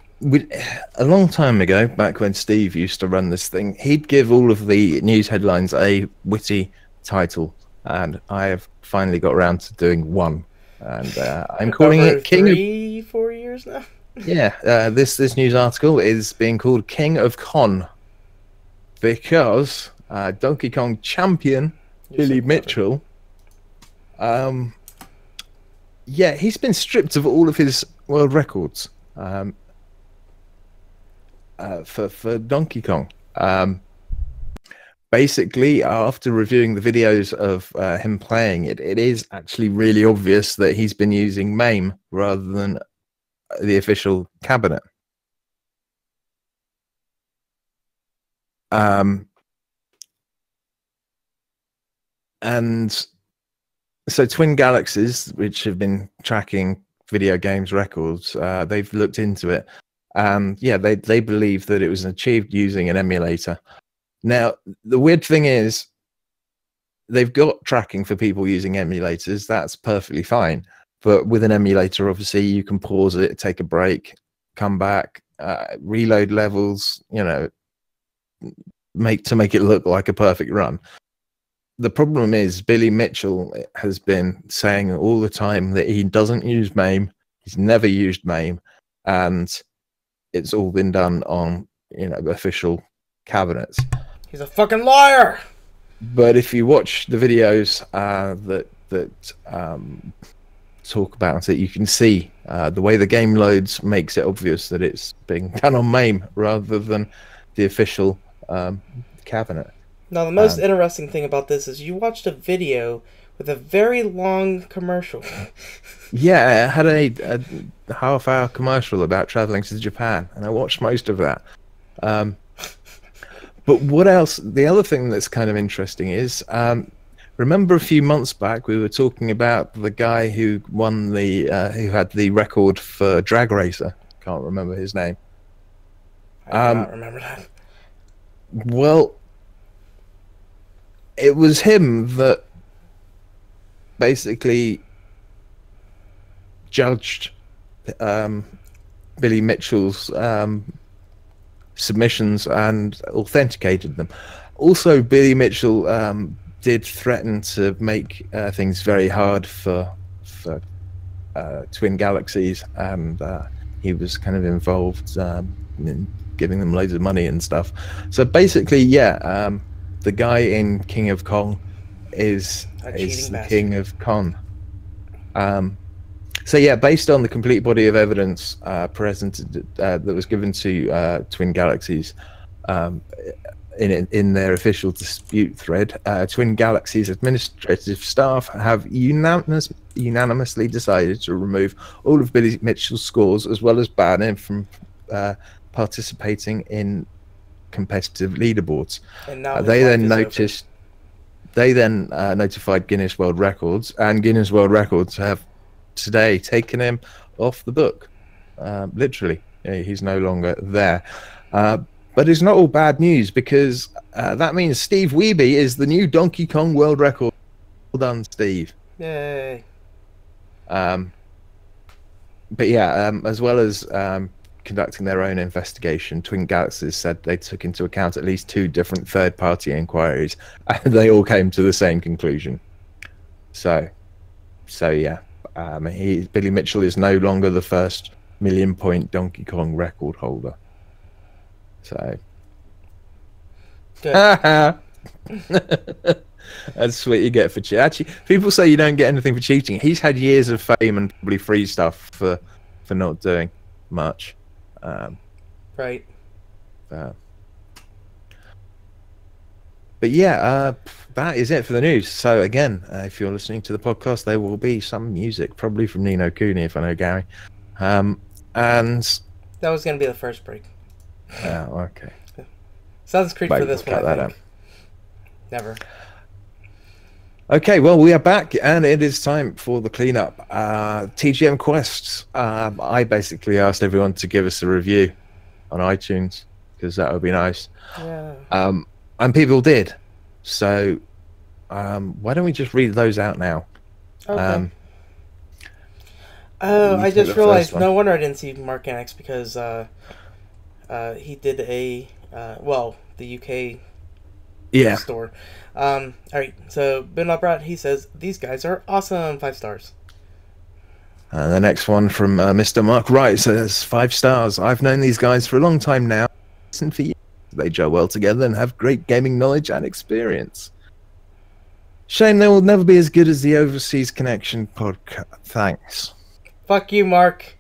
a long time ago, back when Steve used to run this thing, he'd give all of the news headlines a witty title, and I have finally got around to doing one. And I'm calling it King of 4 years now. Yeah, this news article is being called King of Con because Donkey Kong champion Billy Mitchell, he's been stripped of all of his world records for Donkey Kong. Basically, after reviewing the videos of him playing it, it is actually really obvious that he's been using MAME rather than the official cabinet. And so Twin Galaxies, which have been tracking video games records, they've looked into it. They believe that it was achieved using an emulator. Now, the weird thing is, they've got tracking for people using emulators. That's perfectly fine. But with an emulator, obviously, you can pause it, take a break, come back, reload levels, make it look like a perfect run. The problem is, Billy Mitchell has been saying all the time that he doesn't use MAME. He's never used MAME. And it's all been done on, official cabinets. He's a fucking liar. But if you watch the videos that talk about it, you can see the way the game loads makes it obvious that it's being done on MAME rather than the official cabinet. Now, the most interesting thing about this is you watched a video with a very long commercial. Yeah, it had a half-hour commercial about traveling to Japan, and I watched most of that. But what else? The other thing that's kind of interesting is, remember a few months back we were talking about the guy who won who had the record for Drag Racer can't remember his name. I do not remember that. Well, it was him that basically judged Billy Mitchell's submissions and authenticated them. Also, Billy Mitchell did threaten to make things very hard for Twin Galaxies, and he was kind of involved in giving them loads of money and stuff. So basically, yeah, the guy in King of Kong is the King of Kong. So yeah, based on the complete body of evidence presented that was given to Twin Galaxies in their official dispute thread, Twin Galaxies administrative staff have unanimously decided to remove all of Billy Mitchell's scores, as well as ban him from participating in competitive leaderboards. And now they then notified Guinness World Records, and Guinness World Records have today taken him off the book. Literally, he's no longer there. But it's not all bad news, because that means Steve Wiebe is the new Donkey Kong World Record. Well done, Steve. Yay. But yeah, as well as conducting their own investigation, Twin Galaxies said they took into account at least 2 different third-party inquiries, and they all came to the same conclusion. So yeah, Billy Mitchell is no longer the first million-point Donkey Kong record holder. So that's what you get for cheating. Actually, people say you don't get anything for cheating. He's had years of fame and probably free stuff for not doing much. Right. But yeah, that is it for the news. So again, if you're listening to the podcast, there will be some music, probably from Nino Cooney, if I know Gary. And that was going to be the first break. Oh, okay. Assassin's Creed for this one, I think. Never. Okay, well, we are back, and it is time for the cleanup. TGM quests. I basically asked everyone to give us a review on iTunes, because that would be nice. Yeah. And people did. So why don't we just read those out now? Okay. I just realized, no wonder I didn't see Mark Annex, because he did a the UK store. All right, so Ben Uprat, he says these guys are awesome, 5 stars. The next one from Mr. Mark Wright says 5 stars. I've known these guys for a long time now. Listen for you. They gel well together and have great gaming knowledge and experience. Shame they will never be as good as the Overseas Connection podcast. Thanks. Fuck you, Mark.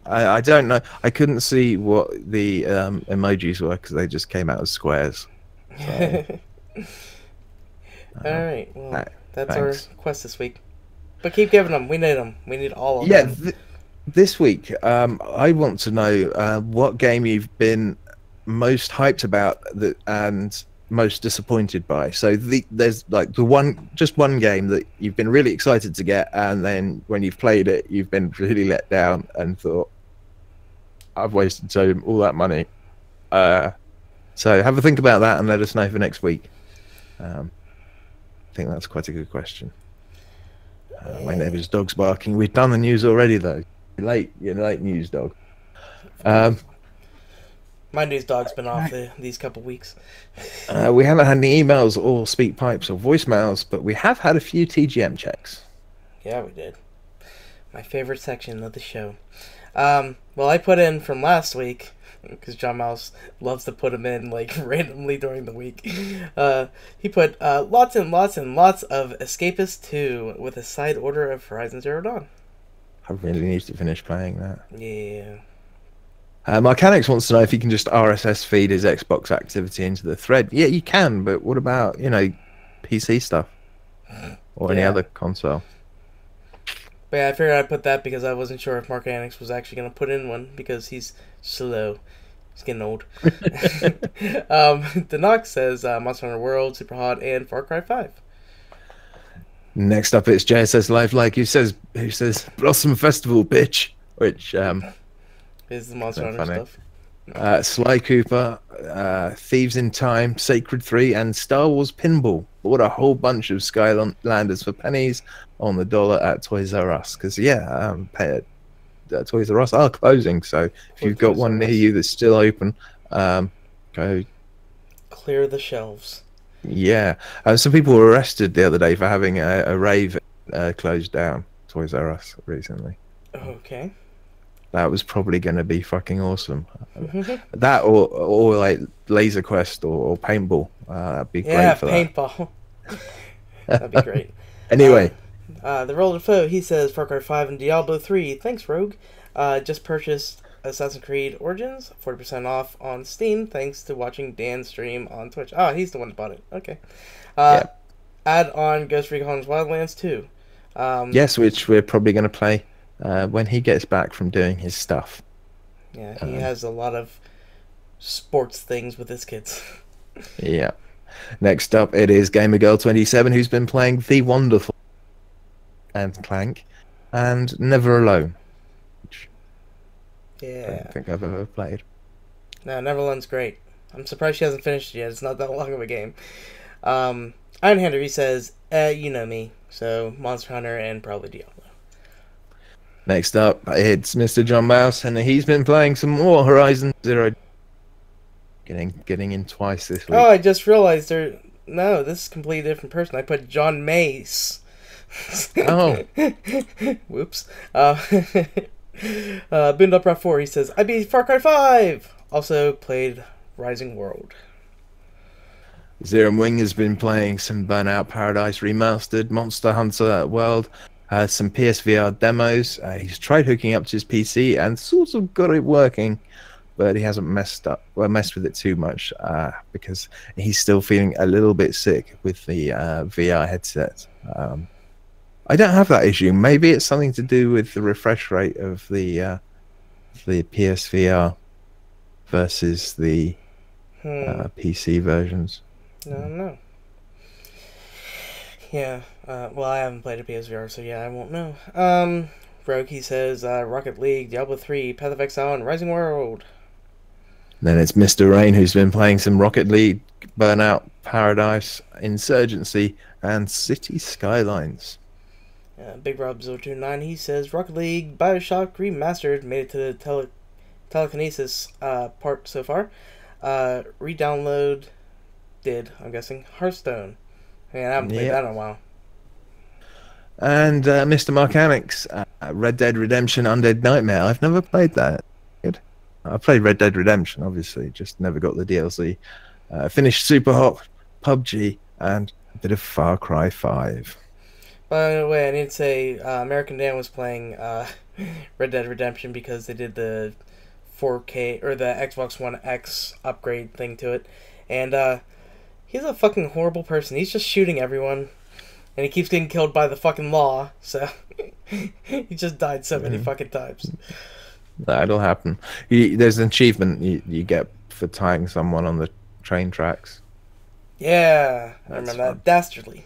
I don't know. I couldn't see what the emojis were, because they just came out as squares. So, all right. Well, that's our quest this week. But keep giving them. We need them. We need all of them. Yeah. This week, I want to know what game you've been most hyped about and most disappointed by. So there's like just one game that you've been really excited to get, and then when you've played it, you've been really let down and thought, I've wasted all that money. So have a think about that and let us know for next week. I think that's quite a good question. My neighbour's dog's barking. We've done the news already, though. You're late, news dog. My news dog's been off these couple weeks. We haven't had any emails or speak pipes or voicemails, but we have had a few TGM checks. Yeah, we did. My favorite section of the show. Well, I put in from last week, because John Mouse loves to put them in like randomly during the week. He put lots and lots and lots of Escapist 2 with a side order of Horizon Zero Dawn. I really need to finish playing that. Yeah. Marcanix wants to know if he can just RSS feed his Xbox activity into the thread. Yeah, you can, but what about, PC stuff? Or any other console? But yeah, I figured I'd put that because I wasn't sure if Mark Annex was actually going to put in one, because he's slow. He's getting old. The Nox says Monster Hunter World, Super Hot, and Far Cry 5. Next up, it's JSS Life Like, who says Blossom Festival, bitch. Which, Is the Monster So Hunter funny. stuff. Sly Cooper, Thieves in Time, Sacred 3, and Star Wars Pinball. Bought a whole bunch of Skylanders for pennies on the dollar at Toys R Us. Because, Toys R Us are closing. So if Poor you've got Toys one R near Us. you that's still open, go. Clear the shelves. Yeah. Some people were arrested the other day for having a rave closed down, Toys R Us, recently. Okay. That was probably going to be fucking awesome. That or like Laser Quest or paintball. That'd be Yeah, great for paintball. That'd be that. great. Anyway, The Roller Foe, he says Far Cry 5 and Diablo 3. Thanks, Rogue. Just purchased Assassin's Creed Origins, 40% off on Steam, thanks to watching Dan's stream on Twitch. Ah, he's the one who bought it. Okay. yeah. Add on Ghost Recon's Wildlands 2. Yes, which we're probably going to play when he gets back from doing his stuff. Yeah, he has a lot of sports things with his kids. Yeah. Next up, it is Gamer Girl 27, who's been playing The Wonderful and Clank and Never Alone, which I Yeah. don't think I've ever played. No, Neverland's great. I'm surprised she hasn't finished it yet. It's not that long of a game. Ironhander, he says, you know me. So, Monster Hunter and probably Diablo. Next up, it's Mr. John Mouse, and he's been playing some more Horizon Zero. Getting in twice this week. Oh, I just realized No, this is a completely different person. I put John Mace. Oh. Whoops. Binned Up Rough 4, he says, I beat Far Cry 5! Also played Rising World. Zero Wing has been playing some Burnout Paradise Remastered, Monster Hunter World, some PSVR demos. He's tried hooking up to his PC and sort of got it working, but he hasn't messed with it too much because he's still feeling a little bit sick with the VR headset. I don't have that issue. Maybe it's something to do with the refresh rate of the PSVR versus the PC versions. I don't know. Yeah, well, I haven't played a PSVR, so yeah, I won't know. Rogue, he says, Rocket League, Diablo 3, Path of Exile, and Rising World. Then it's Mr. Rain, who's been playing some Rocket League, Burnout Paradise, Insurgency, and City Skylines. Big Rob 029, he says, Rocket League, Bioshock Remastered, made it to the telekinesis part so far. Re-download did, I'm guessing, Hearthstone. Man, I haven't played that in a while. And Mr. Mechanics, Red Dead Redemption Undead Nightmare. I've never played that. Good. I played Red Dead Redemption, obviously, just never got the DLC. Finished Super Hot, PUBG, and a bit of Far Cry 5. By the way, I need to say, American Dan was playing Red Dead Redemption because they did the 4K, or the Xbox One X upgrade thing to it. And he's a fucking horrible person. He's just shooting everyone. And he keeps getting killed by the fucking law, so he just died so many fucking times. That'll happen. There's an achievement you get for tying someone on the train tracks. Yeah, I remember that. Dastardly.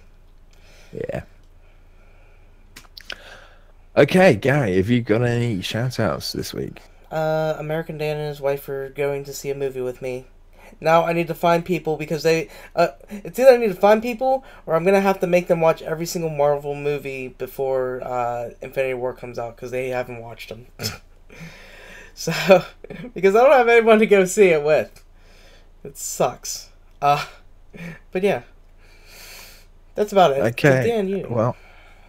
Yeah. Okay, Gary, have you got any shout-outs this week? American Dan and his wife are going to see a movie with me. Now I need to find people because it's either I need to find people or I'm gonna have to make them watch every single Marvel movie before Infinity War comes out because they haven't watched them. So, because I don't have anyone to go see it with, it sucks. But yeah, that's about it. Okay. Dan, you. Well,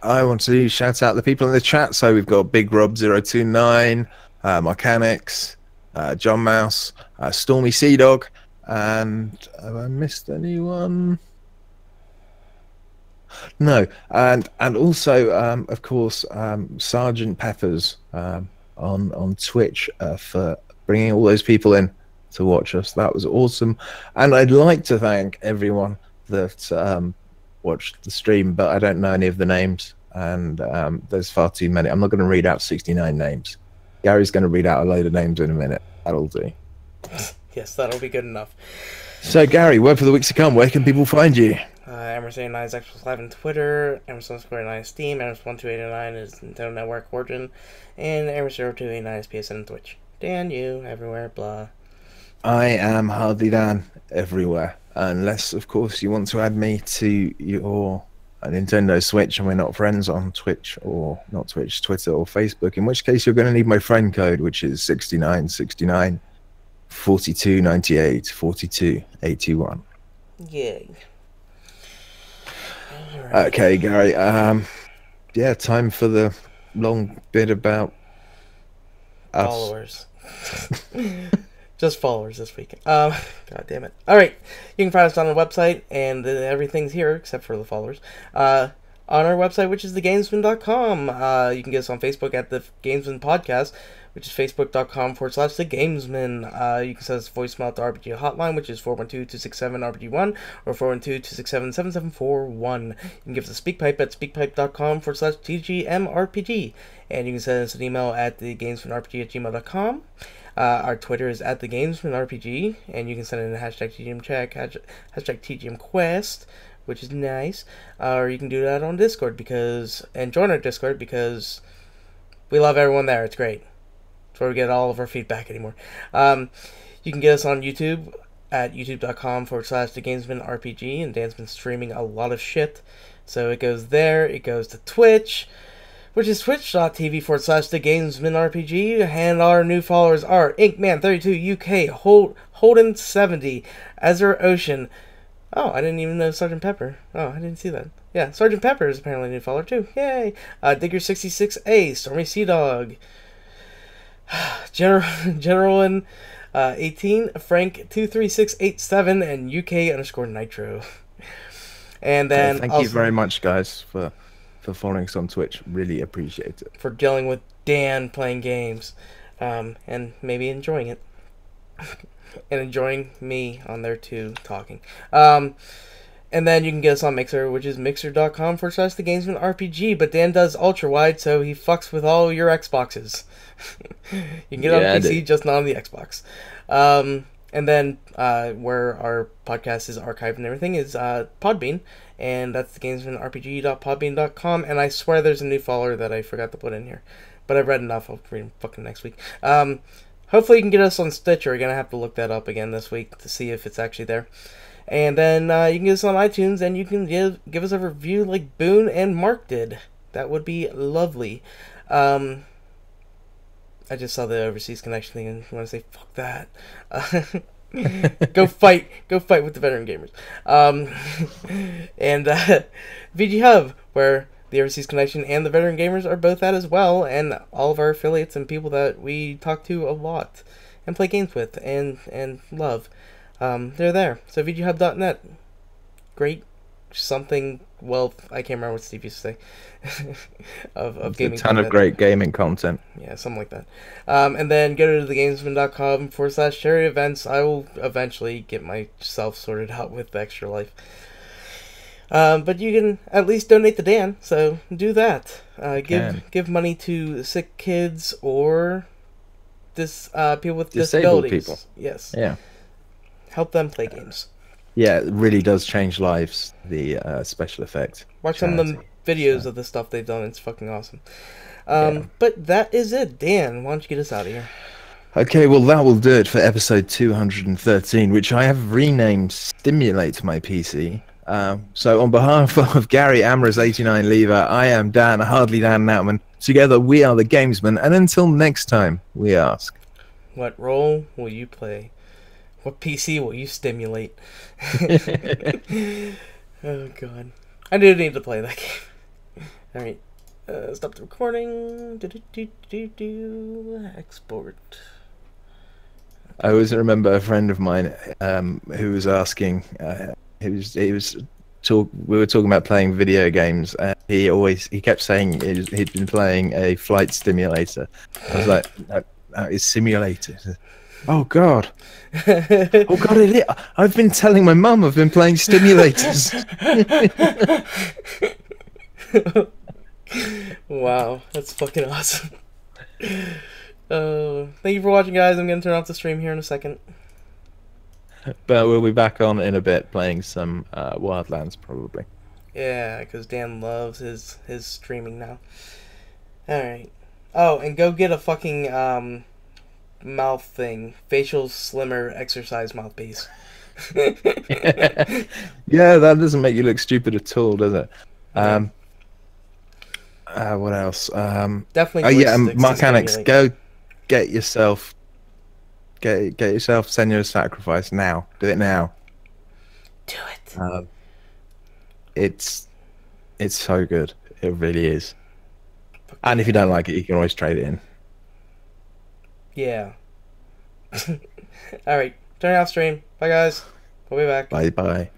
I want to shout out the people in the chat. So we've got Big Rob 029, Mechanics, John Mouse, Stormy Sea Dog. And have I missed anyone? No, and also, of course, Sergeant Peppers on Twitch for bringing all those people in to watch us. That was awesome, and I'd like to thank everyone that watched the stream, but I don't know any of the names, and there's far too many. I'm not going to read out 69 names. Gary's going to read out a load of names in a minute. That'll do. Yes, that'll be good enough. So, Gary, word for the weeks to come. Where can people find you? Emerson89 is Xbox Live on Twitter, Emerson_9 is Steam, Emerson1289 is Nintendo Network Origin, and Emerson0289 is PSN and Twitch. Dan, you, everywhere, blah. I am Hardly Dan everywhere, unless, of course, you want to add me to your Nintendo Switch and we're not friends on Twitch or not Twitch, Twitter or Facebook, in which case you're going to need my friend code, which is 6969 4298 4281. Yay. Okay, Gary. Yeah, time for the long bit about us. Followers. Just followers this week. God damn it. Alright, you can find us on our website, and everything's here except for the followers. On our website, which is thegamesmen.com. You can get us on Facebook at the Gamesmen Podcast, which is facebook.com/thegamesmen. You can send us a voicemail to RPG Hotline, which is 412-267-RPG1 or 412-267-7741. You can give us a speakpipe at speakpipe.com/TGMRPG. And you can send us an email at thegamesmenrpg@gmail.com. Our Twitter is at thegamesmenrpg, and you can send in a hashtag TGMCheck, hashtag TGMQuest, which is nice. Or you can do that on Discord and join our Discord because we love everyone there. It's great. It's where we get all of our feedback anymore. You can get us on YouTube at youtube.com/thegamesmenrpg, and Dan's been streaming a lot of shit. So it goes there, it goes to Twitch, which is twitch.tv/thegamesmenrpg, and our new followers are Inkman32 UK, Holden70, Ezra Ocean. Oh, I didn't even know Sergeant Pepper. Oh, I didn't see that. Yeah, Sergeant Pepper is apparently a new follower too. Yay! Digger66A, Stormy Sea Dog, General 18, Frank 23687, and UK_Nitro. And then thank you very much, guys, for following us on Twitch. Really appreciate it. For dealing with Dan playing games, and maybe enjoying it. And enjoying me on there too, talking. And then you can get us on Mixer, which is mixer.com/thegamesmenrpg, but Dan does ultra-wide, so he fucks with all your Xboxes. You can get it on PC, just not on the Xbox. And then where our podcast is archived and everything is Podbean, and that's thegamesmenrpg.podbean.com, and I swear there's a new follower that I forgot to put in here. But I've read enough, I'll read them fucking next week. Hopefully you can get us on Stitcher. We're going to have to look that up again this week to see if it's actually there. And then you can get us on iTunes, and you can give us a review like Boone and Mark did. That would be lovely. I just saw the Overseas Connection thing, and I want to say, fuck that. Go fight with the veteran gamers. And VG Hub, where the Overseas Connection and the veteran gamers are both at as well, and all of our affiliates and people that we talk to a lot and play games with and love. They're there. So VGHub.net. Great something. Well, I can't remember what Steve used to say. of gaming. A ton of great gaming content. Yeah, something like that. And then go to thegamesmen.com/charity events. I will eventually get myself sorted out with Extra Life. But you can at least donate to Dan, so do that. Give money to sick kids or people with disabled disabilities. People. Yes. Yeah. Help them play games. Yeah, it really does change lives, the special effect. Watch some of the videos of the stuff they've done. It's fucking awesome. But that is it. Dan, why don't you get us out of here? Okay, well, that will do it for episode 213, which I have renamed Stimulate My PC. So on behalf of Gary Amorous89 Lever, I am Dan, Hardly Dan Nautman. Together we are the Gamesmen, and until next time, we ask, what role will you play? What PC will you stimulate? Oh god, I do need to play that game. All right, stop the recording. Export. I always remember a friend of mine who was asking. We were talking about playing video games, and he kept saying he'd been playing a flight simulator. I was like, no, it's simulator. Oh god. Oh god, it is. I've been telling my mum I've been playing stimulators. Wow, that's fucking awesome. Thank you for watching, guys. I'm gonna turn off the stream here in a second. But we'll be back on in a bit playing some Wildlands, probably. Yeah, because Dan loves his streaming now. Alright. Oh, and go get a fucking mouth thing, facial slimmer exercise mouthpiece. Yeah, that doesn't make you look stupid at all, does it? Yeah. What else? Definitely. Oh yeah, joysticks to mechanics. stimulate. Go get yourself, get yourself Senua's Sacrifice now. Do it now. Do it. It's so good. It really is. And if you don't like it, you can always trade it in. Yeah. All right. Turning off stream. Bye, guys. We'll be back. Bye bye.